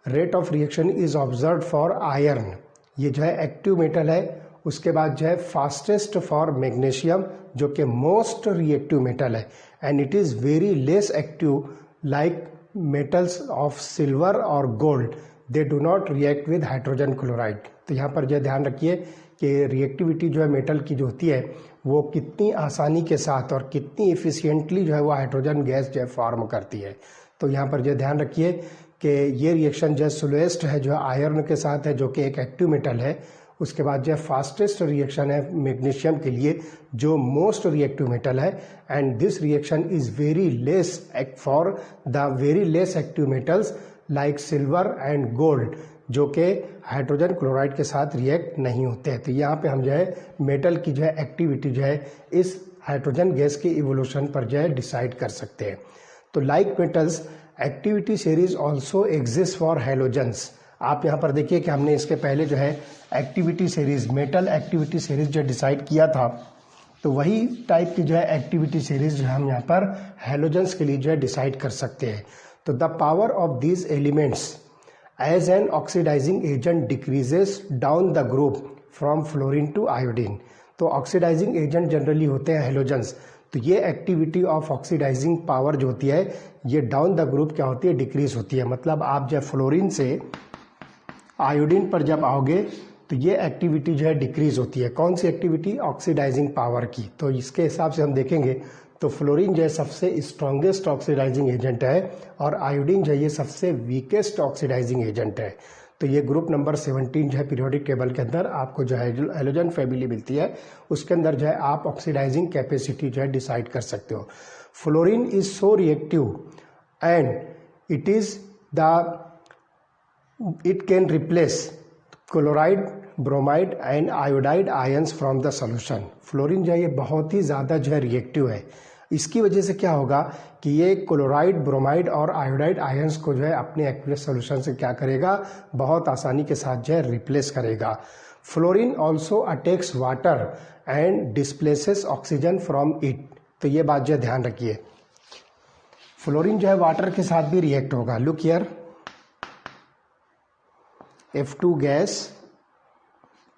rate of reaction is observed for iron, ये जो है एक्टिव मेटल है। उसके बाद जो है फास्टेस्ट फॉर मैग्नीशियम जो कि मोस्ट रिएक्टिव मेटल है and it is very less active like metals of silver और gold, they do not react with hydrogen chloride. तो यहाँ पर जो ध्यान रखिए कि रिएक्टिविटी जो है मेटल की जो होती है वो कितनी आसानी के साथ और कितनी इफ़िशियंटली जो है वो हाइड्रोजन गैस जो है फॉर्म करती है। तो यहाँ पर जो ध्यान रखिए कि ये रिएक्शन जो है स्लोएस्ट है जो है आयरन के साथ है जो कि एक एक्टिव मेटल है। उसके बाद जो है फास्टेस्ट रिएक्शन है मैग्नीशियम के लिए जो मोस्ट रिएक्टिव मेटल है and this reaction is very less for the very less active metals like silver and gold जो कि हाइड्रोजन क्लोराइड के साथ रिएक्ट नहीं होते हैं। तो यहाँ पे हम जो है मेटल की जो है एक्टिविटी जो है इस हाइड्रोजन गैस के इवोल्यूशन पर जो है डिसाइड कर सकते हैं। तो like metals activity series also exist for halogens. आप यहाँ पर देखिए कि हमने इसके पहले जो है activity series metal activity series जो डिसाइड किया था तो वही टाइप की जो है एक्टिविटी सीरीज जो हम यहाँ पर हैलोजेंस के लिए जो है डिसाइड कर सकते हैं। तो the power of these elements as an oxidising agent decreases down the group from fluorine to iodine. तो ऑक्सीडाइजिंग एजेंट जनरली होते हैं हैलोजेंस। तो ये एक्टिविटी ऑफ ऑक्सीडाइजिंग पावर जो होती है ये डाउन द ग्रुप क्या होती है, डिक्रीज होती है। मतलब आप जब फ्लोरीन से आयोडीन पर जब आओगे तो ये एक्टिविटी जो है डिक्रीज होती है। कौन सी एक्टिविटी, ऑक्सीडाइजिंग पावर की। तो इसके हिसाब से हम देखेंगे तो फ्लोरीन जो है सबसे स्ट्रॉन्गेस्ट ऑक्सीडाइजिंग एजेंट है और आयोडीन जो है ये सबसे वीकेस्ट ऑक्सीडाइजिंग एजेंट है। तो ये ग्रुप नंबर 17 जो है पीरियोडिक टेबल के अंदर आपको जो है हैलोजन फैमिली मिलती है उसके अंदर जो है आप ऑक्सीडाइजिंग कैपेसिटी जो है डिसाइड कर सकते हो। Fluorine is so reactive and it can replace chloride, bromide and iodide ions from the solution. Fluorine जो है ये बहुत ही ज़्यादा जो है रिएक्टिव है। इसकी वजह से क्या होगा कि ये क्लोराइड, ब्रोमाइड और आयोडाइड आयंस को जो है अपने एक्वियस सोल्यूशन से क्या करेगा, बहुत आसानी के साथ जो है रिप्लेस करेगा। Fluorine also attacks water and displaces oxygen from it. तो ये बात जो है ध्यान रखिए, फ्लोरीन जो है वाटर के साथ भी रिएक्ट होगा। Look here, F2 gas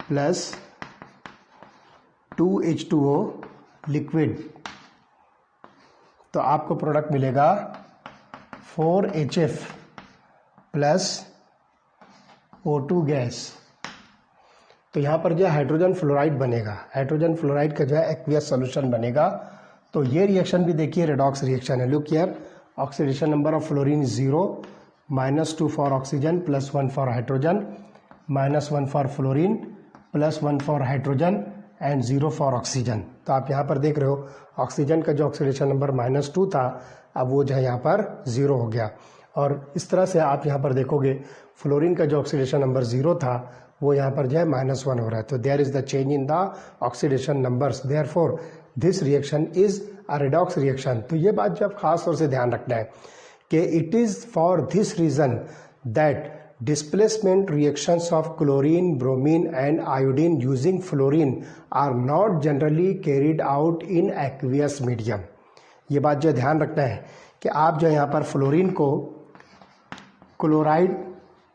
plus 2H2O liquid, तो आपको प्रोडक्ट मिलेगा 4HF प्लस O2 गैस। तो यहाँ पर जो है हाइड्रोजन फ्लोराइड बनेगा। हाइड्रोजन फ्लोराइड का जो है एक्वियस सॉल्यूशन बनेगा तो ये रिएक्शन भी देखिए रेडॉक्स रिएक्शन है। Look here, oxidation number of fluorine is 0, -2 for oxygen, +1 for hydrogen, -1 for fluorine, +1 for hydrogen and 0 for oxygen. तो आप यहाँ पर देख रहे हो ऑक्सीजन का जो ऑक्सीडेशन नंबर -2 था, अब वो जो है यहाँ पर 0 हो गया। और इस तरह से आप यहाँ पर देखोगे फ्लोरीन का जो ऑक्सीडेशन नंबर 0 था वो यहाँ पर जो है -1 हो रहा है। तो there is the change in the oxidation numbers, therefore this reaction is a redox reaction. तो ये बात जो आप खास तौर से ध्यान रखना है कि it is for this reason that displacement reactions of chlorine, bromine and iodine using fluorine are not generally carried out in aqueous medium। ये बात जो ध्यान रखना है कि आप जो यहाँ पर फ्लोरीन को क्लोराइड,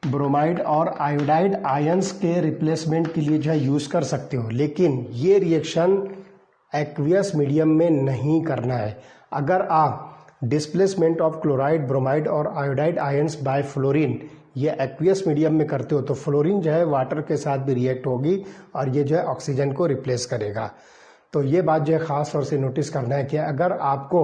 ब्रोमाइड और आयोडाइड आयंस के रिप्लेसमेंट के लिए जो है यूज़ कर सकते हो, लेकिन ये रिएक्शन एक्वियस मीडियम में नहीं करना है। अगर आप डिस्प्लेसमेंट ऑफ क्लोराइड, ब्रोमाइड और आयोडाइड आयंस बाय फ्लोरीन ये एक्वियस मीडियम में करते हो तो फ्लोरीन जो है वाटर के साथ भी रिएक्ट होगी और ये जो है ऑक्सीजन को रिप्लेस करेगा। तो ये बात जो है ख़ास तौर से नोटिस करना है कि अगर आपको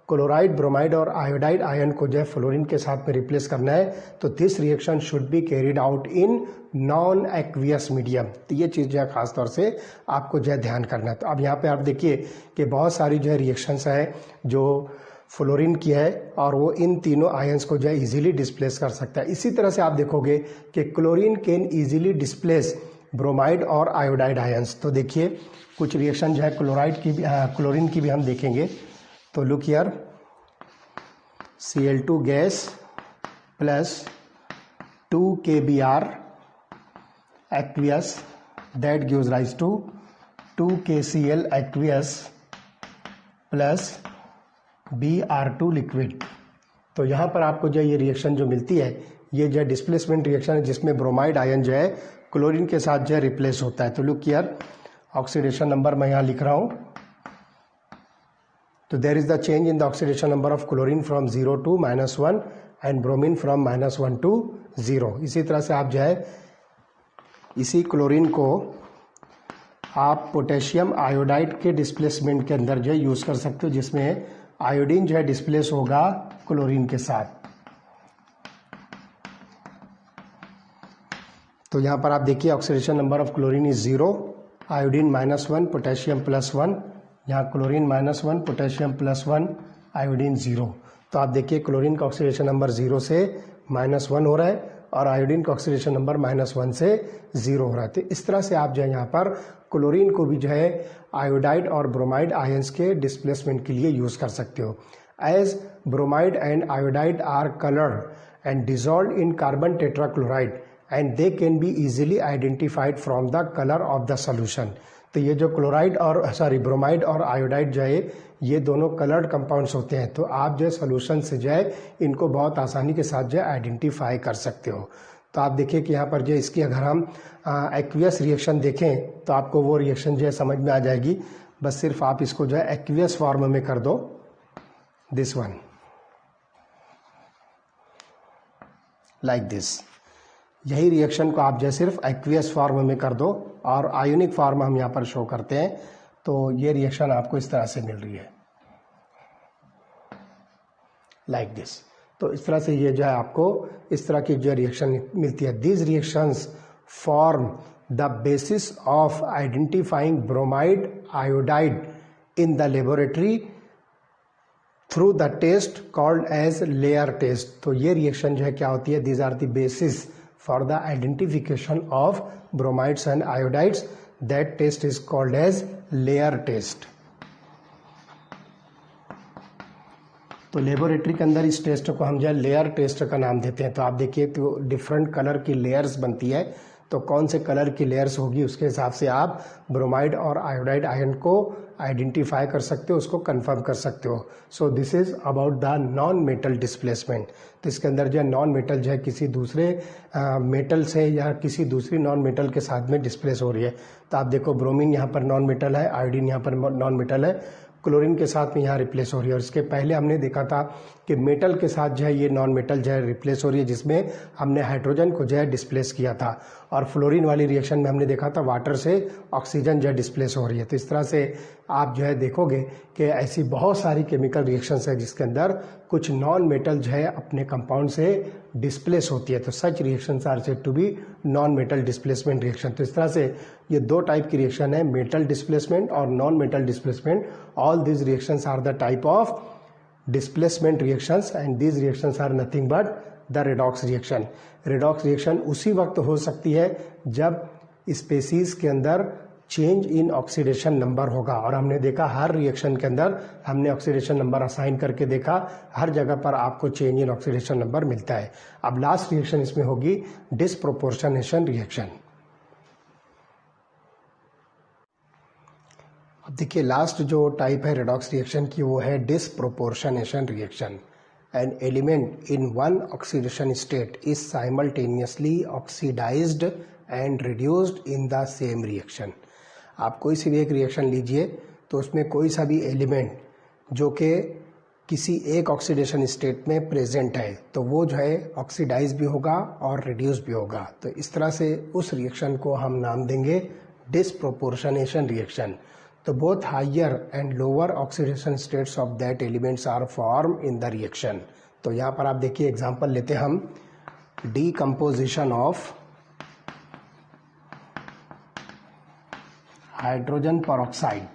क्लोराइड, ब्रोमाइड और आयोडाइड आयन को जो है फ्लोरीन के साथ में रिप्लेस करना है तो this reaction should be carried out in non aqueous medium. तो ये चीज़ जो है ख़ास तौर से आपको जो है ध्यान करना है। तो अब यहाँ पे आप देखिए कि बहुत सारी जो है रिएक्शंस हैं जो फ्लोरीन की है और वो इन तीनों आयंस को जो है इजीली डिस्प्लेस कर सकता है। इसी तरह से आप देखोगे कि chlorine can easily displace bromide और आयोडाइड आयंस। तो देखिए कुछ रिएक्शन जो है क्लोरीन की भी हम देखेंगे। तो look here, Cl2 gas plus 2 KBr aqueous that gives rise to 2 KCl aqueous plus Br2 liquid. तो यहाँ पर आपको जो ये रिएक्शन जो मिलती है ये जो है डिस्प्लेसमेंट रिएक्शन है जिसमें ब्रोमाइड आयन जो है क्लोरीन के साथ जो है रिप्लेस होता है। तो लुक हियर, ऑक्सीडेशन नंबर मैं यहाँ लिख रहा हूँ। तो there is the change in the oxidation number of chlorine from 0 to -1 and bromine from -1 to 0। इसी तरह से आप जो है इसी क्लोरीन को आप पोटेशियम आयोडाइड के डिस्प्लेसमेंट के अंदर जो है यूज़ कर सकते हो जिसमें आयोडीन जो है डिस्प्लेस होगा क्लोरीन के साथ। तो यहाँ पर आप देखिए oxidation number of chlorine is 0, iodine -1, potassium +1, यहाँ क्लोरीन -1, पोटेशियम +1, आयोडीन 0। तो आप देखिए क्लोरीन का ऑक्सीडेशन नंबर 0 से -1 हो रहा है और आयोडीन का ऑक्सीडेशन नंबर -1 से 0 हो रहा है। तो इस तरह से आप जो है यहाँ पर क्लोरीन को भी जो है आयोडाइड और ब्रोमाइड आयंस के डिस्प्लेसमेंट के लिए यूज़ कर सकते हो। As bromide and iodide are coloured and dissolve in carbon tetrachloride and they can be easily identified from the colour of the solution. तो ये जो क्लोराइड और ब्रोमाइड और आयोडाइड जो है ये दोनों कलर्ड कंपाउंड्स होते हैं। तो आप जो है सोल्यूशन से जो है इनको बहुत आसानी के साथ जो है आइडेंटिफाई कर सकते हो। तो आप देखिए कि यहाँ पर जो इसकी अगर हम एक्वियस रिएक्शन देखें तो आपको वो रिएक्शन जो है समझ में आ जाएगी। बस सिर्फ आप इसको जो है एक्वियस फॉर्म में कर दो, दिस वन लाइक दिस। यही रिएक्शन को आप जो है सिर्फ एक्वियस फॉर्म में कर दो और आयोनिक फॉर्म हम यहाँ पर शो करते हैं। तो ये रिएक्शन आपको इस तरह से मिल रही है लाइक दिस। तो इस तरह से ये जो है आपको इस तरह की जो रिएक्शन मिलती है। These reactions form the basis of identifying bromide iodide in the laboratory through the test called as layer test. तो ये रिएक्शन जो है क्या होती है, these are the basis for the identification of bromides and iodides. That test is called as layer test. तो laboratory के अंदर इस टेस्ट को हम जो है लेयर टेस्ट का नाम देते हैं। तो आप देखिए तो डिफरेंट कलर की लेयर्स बनती है। तो कौन से कलर की लेयर्स होगी उसके हिसाब से आप ब्रोमाइड और आयोडाइड आयन को आइडेंटिफाई कर सकते हो, उसको कंफर्म कर सकते हो। So this is about the non metal displacement. तो इसके अंदर जो है नॉन मेटल जो है किसी दूसरे मेटल से या किसी दूसरी नॉन मेटल के साथ में डिस्प्लेस हो रही है। तो आप देखो ब्रोमीन यहाँ पर नॉन मेटल है, आयोडीन यहाँ पर नॉन मेटल है, क्लोरीन के साथ में यहाँ रिप्लेस हो रही है। और इसके पहले हमने देखा था कि मेटल के साथ जो है ये नॉन मेटल जो है रिप्लेस हो रही है जिसमें हमने हाइड्रोजन को जो है डिस्प्लेस किया था। और फ्लोरीन वाली रिएक्शन में हमने देखा था वाटर से ऑक्सीजन जो है डिस्प्लेस हो रही है। तो इस तरह से आप जो है देखोगे कि ऐसी बहुत सारी केमिकल रिएक्शंस है जिसके अंदर कुछ नॉन मेटल जो है अपने कंपाउंड से डिस्प्लेस होती है। तो such reactions are said to be non metal displacement reaction. तो इस तरह से ये दो टाइप की रिएक्शन है, मेटल डिस्प्लेसमेंट और non metal displacement. All these reactions are the type of displacement reactions and these reactions are nothing but the redox reaction। redox reaction उसी वक्त हो सकती है जब स्पेसीज के अंदर चेंज इन ऑक्सीडेशन नंबर होगा, और हमने देखा हर रिएक्शन के अंदर हमने ऑक्सीडेशन नंबर असाइन करके देखा, हर जगह पर आपको चेंज इन ऑक्सीडेशन नंबर मिलता है। अब लास्ट रिएक्शन इसमें होगी डिसप्रोपोर्शनेशन रिएक्शन। अब देखिए लास्ट जो टाइप है रेडॉक्स रिएक्शन की वो है disproportionation reaction. An element in one oxidation state is simultaneously oxidised and reduced in the same reaction. आप कोई सी भी एक रिएक्शन लीजिए तो उसमें कोई सा भी एलिमेंट जो कि किसी एक ऑक्सीडेशन स्टेट में प्रेजेंट है तो वो जो है ऑक्सीडाइज भी होगा और रिड्यूस भी होगा। तो इस तरह से उस रिएक्शन को हम नाम देंगे डिसप्रोपोर्शनेशन रिएक्शन। तो both higher and lower oxidation states of that elements are formed in the reaction। तो यहाँ पर आप देखिए एग्जांपल लेते हैं हम, decomposition of hydrogen peroxide।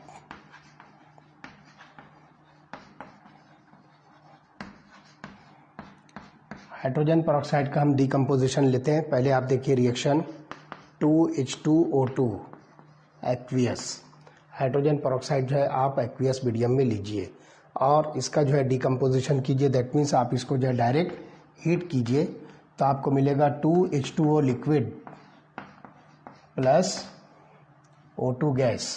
Hydrogen peroxide का हम डिकम्पोजिशन लेते हैं। पहले आप देखिए reaction 2H2O2 aqueous. Hydrogen peroxide जो है आप एक्वियस मीडियम में लीजिए और इसका जो है डिकम्पोजिशन कीजिए। दैट मीन्स आप इसको जो है डायरेक्ट हीट कीजिए तो आपको मिलेगा 2H2O liquid plus O2 gas.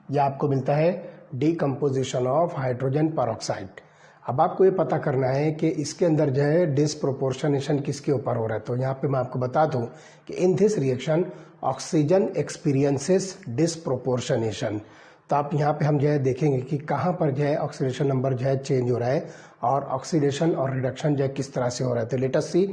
यह आपको मिलता है डिकम्पोजिशन ऑफ हाइड्रोजन पेरोक्साइड। अब आपको ये पता करना है कि इसके अंदर जो है डिसप्रोपोर्शनेशन किसके ऊपर हो रहा है। तो यहाँ पे मैं आपको बता दूं कि in this reaction oxygen experiences disproportionation. तो आप यहाँ पे हम जो है देखेंगे कि कहाँ पर जो है ऑक्सीडेशन नंबर जो है चेंज हो रहा है और ऑक्सीडेशन और रिडक्शन जो है किस तरह से हो रहा है। तो let us see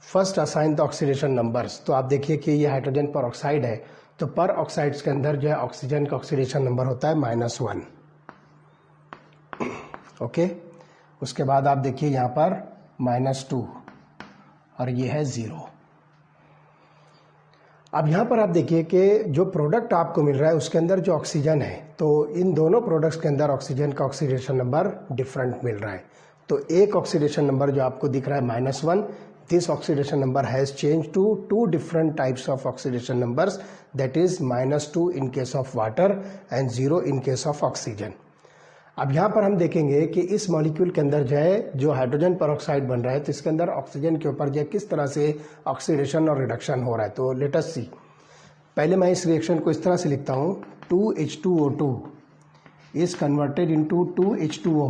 first assign the oxidation numbers. तो आप देखिए कि ये हाइड्रोजन पर ऑक्साइड है तो पर ऑक्साइड्स के अंदर जो है ऑक्सीजन का ऑक्सीडेशन नंबर होता है -1। ओके उसके बाद आप देखिए यहाँ पर -2 और ये है 0। अब यहाँ पर आप देखिए कि जो प्रोडक्ट आपको मिल रहा है उसके अंदर जो ऑक्सीजन है तो इन दोनों प्रोडक्ट्स के अंदर ऑक्सीजन का ऑक्सीडेशन नंबर डिफरेंट मिल रहा है। तो एक ऑक्सीडेशन नंबर जो आपको दिख रहा है -1, this oxidation number has change to 2 different types of oxidation numbers, that is -2 in case of water and 0 in case of oxygen. अब यहाँ पर हम देखेंगे कि इस मॉलिक्यूल के अंदर जो है जो हाइड्रोजन पेरोक्साइड बन रहा है तो इसके अंदर ऑक्सीजन के ऊपर जो है किस तरह से ऑक्सीडेशन और रिडक्शन हो रहा है। तो लेट अस सी। पहले मैं इस रिएक्शन को इस तरह से लिखता हूँ 2H2O2 is converted into 2H2O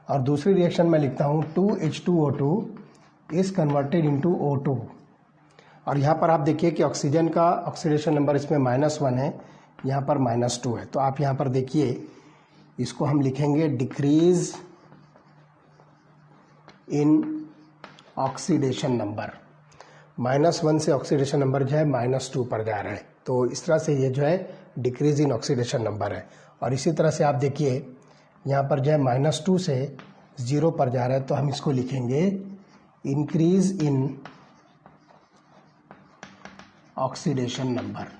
और दूसरी रिएक्शन में लिखता हूँ 2H2O2 is converted into O2। और यहाँ पर आप देखिए कि ऑक्सीजन का ऑक्सीडेशन नंबर इसमें -1 है, यहाँ पर -2 है। तो आप यहाँ पर देखिए इसको हम लिखेंगे डिक्रीज इन ऑक्सीडेशन नंबर। -1 से ऑक्सीडेशन नंबर जो है -2 पर जा रहा है। तो इस तरह से ये जो है डिक्रीज इन ऑक्सीडेशन नंबर है। और इसी तरह से आप देखिए यहाँ पर जो है -2 से 0 पर जा रहा है तो हम इसको लिखेंगे इंक्रीज इन ऑक्सीडेशन नंबर।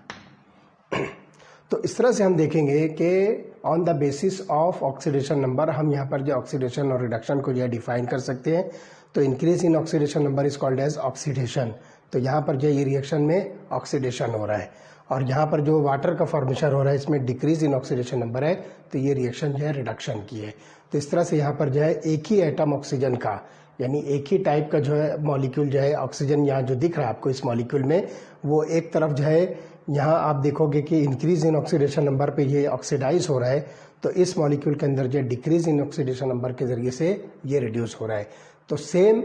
तो इस तरह से हम देखेंगे कि on the basis of oxidation number हम यहाँ पर जो ऑक्सीडेशन और रिडक्शन को जो है डिफाइन कर सकते हैं। तो increase in oxidation number is called as oxidation. तो यहाँ पर जो ये रिएक्शन में ऑक्सीडेशन हो रहा है और यहाँ पर जो वाटर का फॉर्मेशन हो रहा है इसमें डिक्रीज इन ऑक्सीडेशन नंबर है तो ये रिएक्शन जो है रिडक्शन की है। तो इस तरह से यहाँ पर जो है एक ही एटम ऑक्सीजन का यानी एक ही टाइप का जो है मॉलिक्यूल जो है ऑक्सीजन यहाँ जो दिख रहा है आपको इस मॉलिक्यूल में वो एक तरफ जो है यहाँ आप देखोगे कि इंक्रीज इन ऑक्सीडेशन नंबर पे ये ऑक्सीडाइज हो रहा है तो इस मॉलिक्यूल के अंदर जो डिक्रीज इन ऑक्सीडेशन नंबर के जरिए से ये रिड्यूस हो रहा है। तो same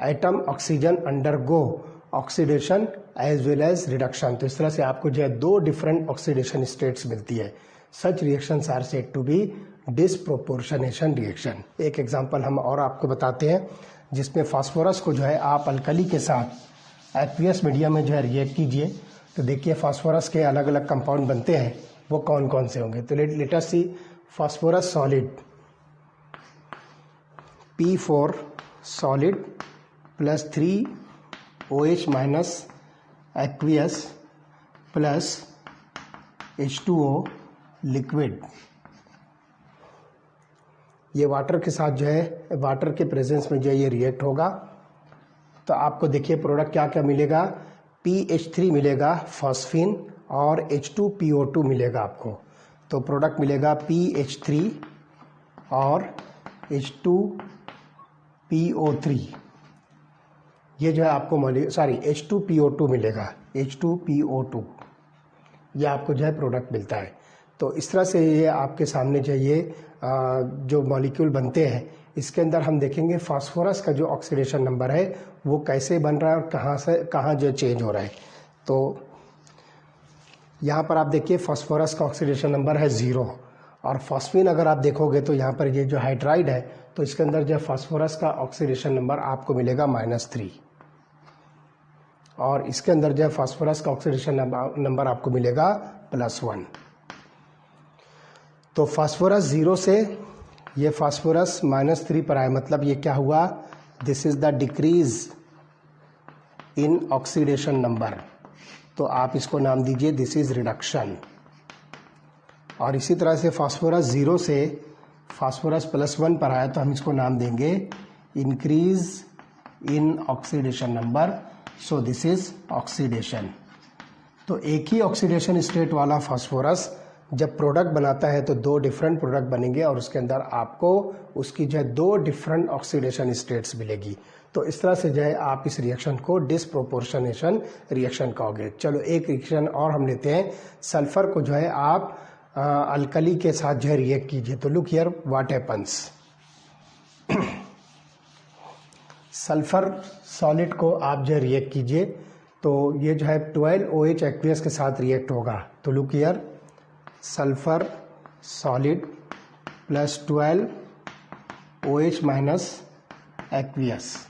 atom oxygen undergo oxidation as well as reduction. तो इस तरह से आपको जो है 2 डिफरेंट ऑक्सीडेशन स्टेट्स मिलती है। Such reactions are said to be disproportionation reaction. एक एग्जांपल हम और आपको बताते हैं जिसमें फास्फोरस को जो है आप अल्कली के साथ एक्वियस मीडियम में जो है रिएक्ट कीजिए। तो देखिए फास्फोरस के अलग अलग कंपाउंड बनते हैं, वो कौन कौन से होंगे। तो let us see phosphorus solid P4 solid plus 3OH minus aqueous plus H2O liquid. ये वाटर के साथ जो है, वाटर के प्रेजेंस में जो है ये रिएक्ट होगा। तो आपको देखिए प्रोडक्ट क्या क्या मिलेगा, PH3 मिलेगा फॉस्फीन और H2PO2 मिलेगा आपको। तो प्रोडक्ट मिलेगा PH3 और H2PO3, ये जो है आपको H2PO2 मिलेगा, H2PO2 ये आपको जो है प्रोडक्ट मिलता है। तो इस तरह से ये आपके सामने जो ये जो मॉलिक्यूल बनते हैं, इसके अंदर हम देखेंगे फास्फोरस का जो ऑक्सीडेशन नंबर है वो कैसे बन रहा है और कहाँ से कहाँ जो चेंज हो रहा है। तो यहाँ पर आप देखिए फास्फोरस का ऑक्सीडेशन नंबर है 0 और फॉस्फीन अगर आप देखोगे तो यहाँ पर ये जो हाइड्राइड है तो इसके अंदर जो फास्फोरस का ऑक्सीडेशन नंबर आपको मिलेगा -3 और इसके अंदर जो फास्फोरस का ऑक्सीडेशन नंबर आपको मिलेगा +1। तो फास्फोरस 0 से ये फास्फोरस -3 पर आए, मतलब ये क्या हुआ, this is the decrease in oxidation number. तो आप इसको नाम दीजिए दिस इज रिडक्शन। और इसी तरह से फास्फोरस 0 से फास्फोरस +1 पर आया तो हम इसको नाम देंगे increase in oxidation number. So this is oxidation. तो एक ही ऑक्सीडेशन स्टेट वाला फास्फोरस जब प्रोडक्ट बनाता है तो 2 डिफरेंट प्रोडक्ट बनेंगे और उसके अंदर आपको उसकी जो है 2 डिफरेंट ऑक्सीडेशन स्टेट्स मिलेगी। तो इस तरह से जो है आप इस रिएक्शन को डिसप्रोपोर्शनेशन रिएक्शन कहोगे। चलो एक रिएक्शन और हम लेते हैं, सल्फर को जो है आप अल्कली के साथ जो है रिएक्ट कीजिए। तो look here what happens, sulphur solid को आप जो है रिएक्ट कीजिए तो ये जो है 12OH एक्वियस के साथ रिएक्ट होगा। तो look here sulphur solid plus 12OH minus aqueous.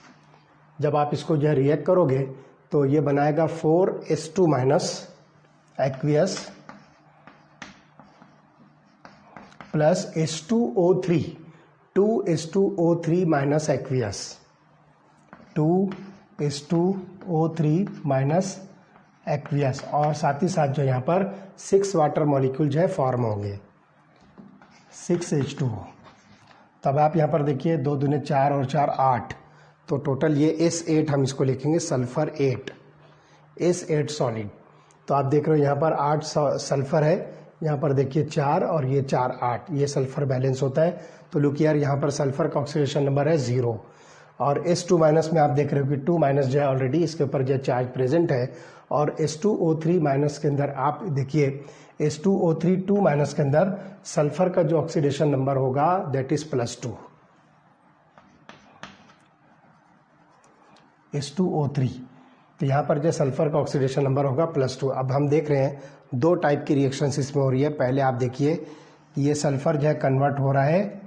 जब आप इसको जो है रिएक्ट करोगे तो ये बनाएगा 4H2 minus aqueous plus H2O3, 2H2O3 minus aqueous, 2H2O3 minus aqueous और साथ ही साथ जो यहाँ पर 6 वाटर मॉलिक्यूल जो है फॉर्म होंगे, 6H2O। तब आप यहाँ पर देखिए 2 दूने 4 और 4 8, तो टोटल ये S8 हम इसको लिखेंगे सल्फर 8, S8 सॉलिड। तो आप देख रहे हो यहाँ पर 8 सल्फर है, यहाँ पर देखिए 4 और ये 4 8, ये सल्फर बैलेंस होता है। तो लुक यार यहाँ पर सल्फर का ऑक्सीडेशन नंबर है 0 और S2 माइनस में आप देख रहे हो कि 2 माइनस जो है ऑलरेडी इसके ऊपर जो चार्ज प्रेजेंट है और H2O3 माइनस के अंदर आप देखिए H2O3 2 माइनस के अंदर सल्फर का जो ऑक्सीडेशन नंबर होगा दैट इज +2, H2O3। तो यहाँ पर जो सल्फर का ऑक्सीडेशन नंबर होगा +2। अब हम देख रहे हैं 2 टाइप की रिएक्शंस इसमें हो रही है। पहले आप देखिए ये सल्फर जो है कन्वर्ट हो रहा है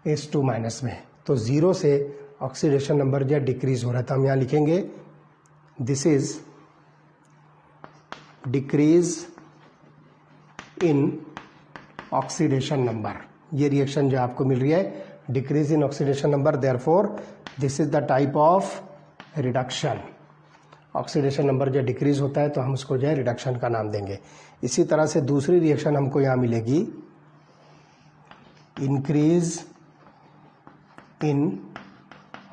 H2 माइनस में, तो 0 से ऑक्सीडेशन नंबर जो है डिक्रीज हो रहा है। तो हम यहाँ लिखेंगे this is decrease in oxidation number. ये रिएक्शन जो आपको मिल रही है decrease in oxidation number, therefore this is the type of reduction. Oxidation number जो डिक्रीज होता है तो हम उसको जो है रिडक्शन का नाम देंगे। इसी तरह से दूसरी रिएक्शन हमको यहाँ मिलेगी इंक्रीज इन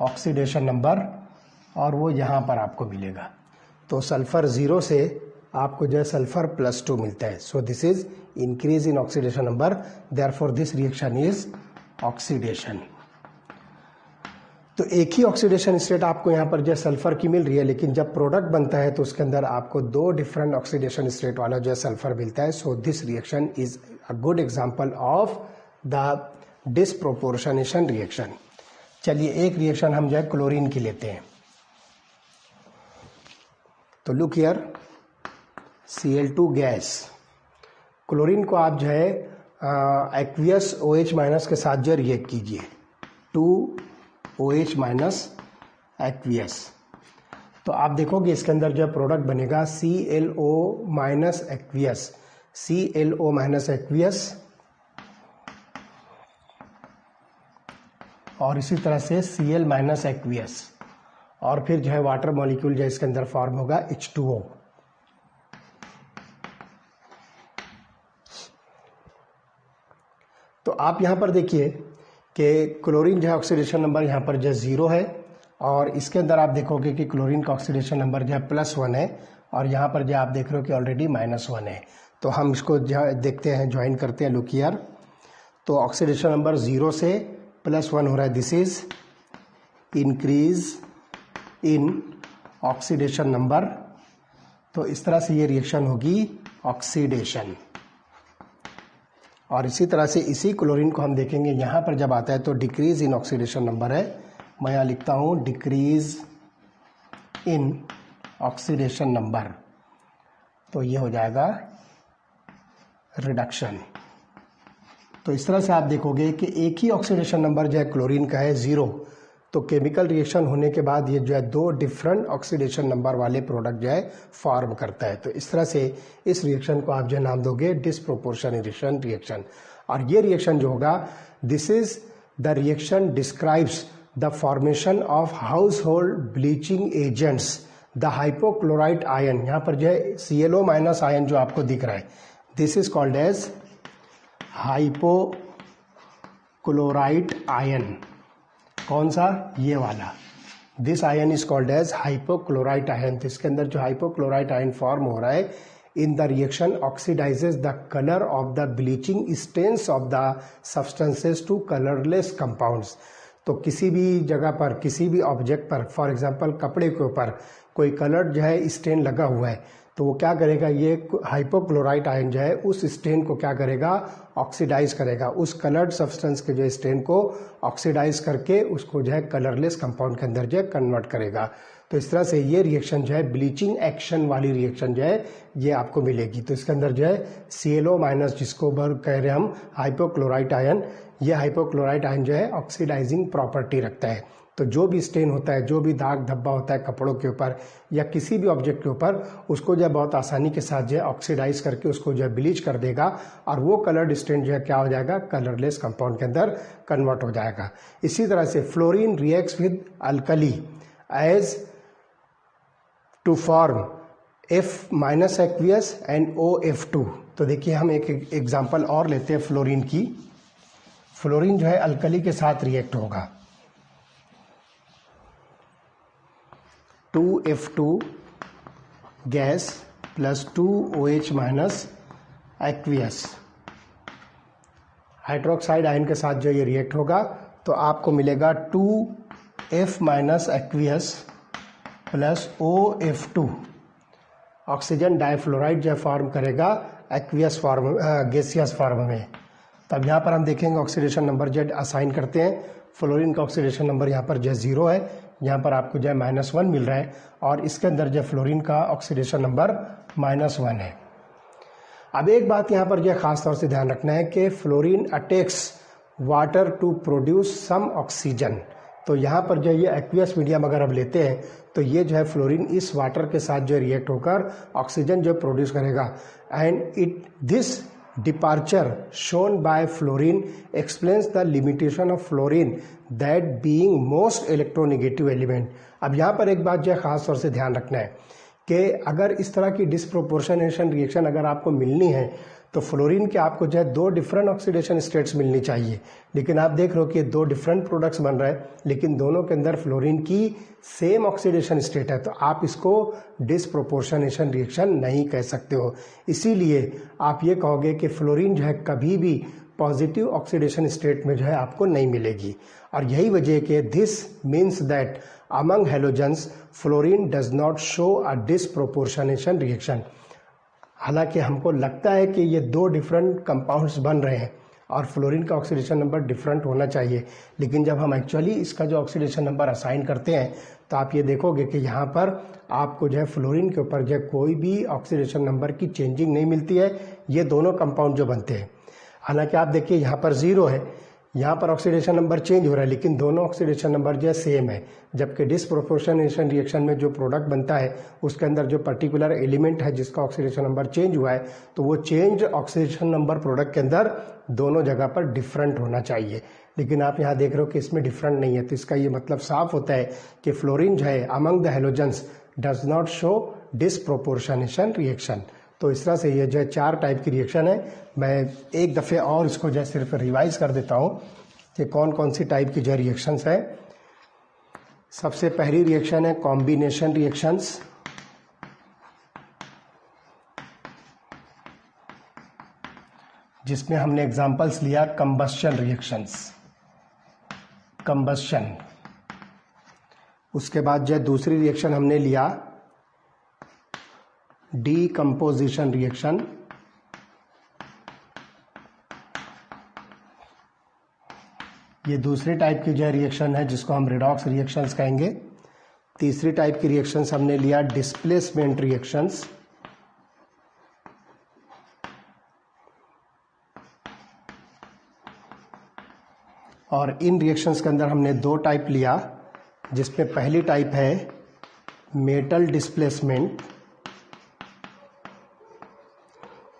ऑक्सीडेशन नंबर और वो यहाँ पर आपको मिलेगा। तो सल्फर 0 से आपको जो है सल्फर +2 मिलता है। So this is increase in oxidation number, therefore this reaction is oxidation. तो एक ही ऑक्सीडेशन स्टेट आपको यहाँ पर जो सल्फर की मिल रही है, लेकिन जब प्रोडक्ट बनता है तो उसके अंदर आपको 2 डिफरेंट ऑक्सीडेशन स्टेट वाला जो है सल्फर मिलता है। So this reaction is a good example of the disproportionation reaction. चलिए एक रिएक्शन हम जो है क्लोरीन की लेते हैं। तो look here Cl2 gas, chlorine को आप जो है एक्वियस OH माइनस के साथ जो रिएक्ट कीजिए, 2OH माइनस एक्वियस। तो आप देखोगे इसके अंदर जो प्रोडक्ट बनेगा ClO minus aqueous, ClO minus aqueous, और इसी तरह से Cl माइनस एक्वियस, और फिर जो है वाटर मॉलिक्यूल जो इसके अंदर फॉर्म होगा H2O। तो आप यहाँ पर देखिए कि क्लोरीन जो है ऑक्सीडेशन नंबर यहाँ पर जो है 0 है, और इसके अंदर आप देखोगे कि क्लोरीन का ऑक्सीडेशन नंबर जो है +1 है, और यहाँ पर जो आप देख रहे हो कि ऑलरेडी -1 है। तो हम इसको देखते हैं, ज्वाइन करते हैं। लुक हियर, तो ऑक्सीडेशन नंबर 0 से +1 हो रहा है। This is increase in oxidation number. तो इस तरह से ये रिएक्शन होगी ऑक्सीडेशन। और इसी तरह से इसी क्लोरीन को हम देखेंगे यहाँ पर जब आता है तो डिक्रीज इन ऑक्सीडेशन नंबर है। मैं यहाँ लिखता हूँ डिक्रीज इन ऑक्सीडेशन नंबर, तो ये हो जाएगा रिडक्शन। तो इस तरह से आप देखोगे कि एक ही ऑक्सीडेशन नंबर जो है क्लोरीन का है 0, तो केमिकल रिएक्शन होने के बाद ये जो है 2 डिफरेंट ऑक्सीडेशन नंबर वाले प्रोडक्ट जो है फॉर्म करता है। तो इस तरह से इस रिएक्शन को आप जो है नाम दोगे डिस्प्रोपोर्शनेशन रिएक्शन। और ये रिएक्शन जो होगा, this is the reaction describes the formation of house hold bleaching agents the hypochlorite ion. यहाँ पर जो है ClO माइनस आयन जो आपको दिख रहा है, this is called as hypochlorite ion. कौन सा? ये वाला। This ion is called as hypochlorite ion. तो इसके अंदर जो हाइपोक्लोराइट आयन फॉर्म हो रहा है in the reaction oxidises the colour of the bleaching stains of the substances to colourless compounds. तो किसी भी जगह पर, किसी भी ऑब्जेक्ट पर, फॉर एग्जांपल कपड़े के ऊपर कोई कलर जो है स्टेन लगा हुआ है, तो वो क्या करेगा, ये हाइपोक्लोराइट आयन जो है उस स्टेन को क्या करेगा, ऑक्सीडाइज करेगा। उस कलर्ड सब्सटेंस के जो स्टेन को ऑक्सीडाइज करके उसको जो है कलरलेस कंपाउंड के अंदर जो है कन्वर्ट करेगा। तो इस तरह से ये रिएक्शन जो है ब्लीचिंग एक्शन वाली रिएक्शन जो है ये आपको मिलेगी। तो इसके अंदर जो है ClO माइनस, जिसको कह रहे हैं हम हाइपोक्लोराइट आयन, ये हाइपोक्लोराइट आयन जो है ऑक्सीडाइजिंग प्रॉपर्टी रखता है। तो जो भी स्टेन होता है, जो भी दाग धब्बा होता है कपड़ों के ऊपर या किसी भी ऑब्जेक्ट के ऊपर, उसको जो है बहुत आसानी के साथ जो है ऑक्सीडाइज करके उसको जो है ब्लीच कर देगा, और वो कलर्ड स्टेन जो है क्या हो जाएगा, कलरलेस कंपाउंड के अंदर कन्वर्ट हो जाएगा। इसी तरह से fluorine reacts with alkali as to form F minus aqueous and OF2। तो देखिए हम एक एग्जाम्पल और लेते हैं फ्लोरीन की। फ्लोरीन जो है अल्कली के साथ रिएक्ट होगा, 2F2 gas plus 2OH minus aqueous, hydroxide ion के साथ जो ये रिएक्ट होगा तो आपको मिलेगा 2F minus aqueous plus OF2। Oxygen difluoride जो फॉर्म करेगा एक्वियस फॉर्म, गैसियस फॉर्म में। तब यहाँ पर हम देखेंगे ऑक्सीडेशन नंबर जो असाइन करते हैं। फ्लोरीन का ऑक्सीडेशन नंबर यहाँ पर जो 0 है, यहाँ पर आपको जो है -1 मिल रहा है, और इसके अंदर जो फ्लोरीन का ऑक्सीडेशन नंबर -1 है। अब एक बात यहाँ पर जो खास तौर से ध्यान रखना है कि fluorine attacks water to produce some oxygen. तो यहाँ पर जो ये एक्वियस मीडियम अगर हम लेते हैं तो ये जो है फ्लोरीन इस वाटर के साथ जो रिएक्ट होकर ऑक्सीजन जो प्रोड्यूस करेगा, and it this departure shown by fluorine explains the limitation of fluorine that being most electronegative element। अब यहाँ पर एक बात जो है खास तौर से ध्यान रखना है कि अगर इस तरह की डिस्प्रोपोर्शनेशन रिएक्शन अगर आपको मिलनी है तो फ्लोरीन के आपको जो है 2 डिफरेंट ऑक्सीडेशन स्टेट्स मिलनी चाहिए, लेकिन आप देख रहे हो कि 2 डिफरेंट प्रोडक्ट्स बन रहे हैं, लेकिन दोनों के अंदर फ्लोरीन की सेम ऑक्सीडेशन स्टेट है, तो आप इसको डिस्प्रोपोर्शनेशन रिएक्शन नहीं कह सकते हो। इसीलिए आप ये कहोगे कि फ्लोरीन जो है कभी भी पॉजिटिव ऑक्सीडेशन स्टेट में जो है आपको नहीं मिलेगी। और यही वजह कि this means that among halogens fluorine does not show a disproportionation reaction. हालांकि हमको लगता है कि ये 2 डिफरेंट कंपाउंड्स बन रहे हैं और फ्लोरीन का ऑक्सीडेशन नंबर डिफरेंट होना चाहिए, लेकिन जब हम एक्चुअली इसका जो ऑक्सीडेशन नंबर असाइन करते हैं तो आप ये देखोगे कि यहाँ पर आपको जो है फ्लोरीन के ऊपर जो है कोई भी ऑक्सीडेशन नंबर की चेंजिंग नहीं मिलती है, ये दोनों कंपाउंड जो बनते हैं। हालांकि आप देखिए यहाँ पर 0 है, यहाँ पर ऑक्सीडेशन नंबर चेंज हो रहा है, लेकिन दोनों ऑक्सीडेशन नंबर जो है सेम है, जबकि डिसप्रोपोर्शनेशन रिएक्शन में जो प्रोडक्ट बनता है उसके अंदर जो पर्टिकुलर एलिमेंट है जिसका ऑक्सीडेशन नंबर चेंज हुआ है, तो वो चेंज ऑक्सीडेशन नंबर प्रोडक्ट के अंदर दोनों जगह पर डिफरेंट होना चाहिए। लेकिन आप यहाँ देख रहे हो कि इसमें डिफरेंट नहीं है, तो इसका ये मतलब साफ होता है कि फ्लोरीन जो है among the halogens does not show disproportionation reaction. तो इस तरह से ये जो है 4 टाइप की रिएक्शन है। मैं एक दफ़े और इसको जो है सिर्फ रिवाइज कर देता हूँ कि कौन कौन सी टाइप की जो रिएक्शंस है। सबसे पहली रिएक्शन है कॉम्बिनेशन रिएक्शंस, जिसमें हमने एग्जांपल्स लिया कंबस्शन रिएक्शंस, कंबस्शन। उसके बाद जो दूसरी रिएक्शन हमने लिया डीकम्पोजिशन रिएक्शन, ये दूसरी टाइप की जो रिएक्शन है जिसको हम रिडॉक्स रिएक्शंस कहेंगे। तीसरी टाइप की रिएक्शंस हमने लिया डिस्प्लेसमेंट रिएक्शंस, और इन रिएक्शंस के अंदर हमने 2 टाइप लिया, जिसमें पहली टाइप है मेटल डिस्प्लेसमेंट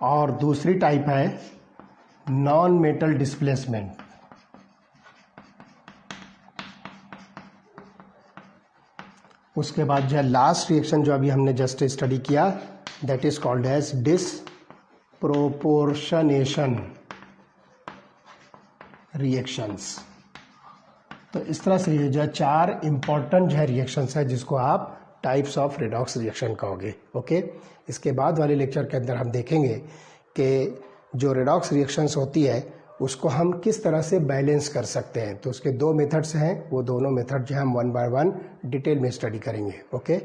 और दूसरी टाइप है नॉन मेटल डिस्प्लेसमेंट। उसके बाद जो है लास्ट रिएक्शन जो अभी हमने जस्ट स्टडी किया, that is called as disproportionation reactions. तो इस तरह से ये जो 4 इंपॉर्टेंट जो है रिएक्शंस है जिसको आप टाइप्स ऑफ रिडॉक्स रिएक्शन कहोगे। ओके, इसके बाद वाले लेक्चर के अंदर हम देखेंगे कि जो रिडॉक्स रिएक्शंस होती है उसको हम किस तरह से बैलेंस कर सकते हैं। तो उसके 2 मेथड्स हैं, वो दोनों मेथड जो है हम 1 बाय 1 डिटेल में स्टडी करेंगे। ओके।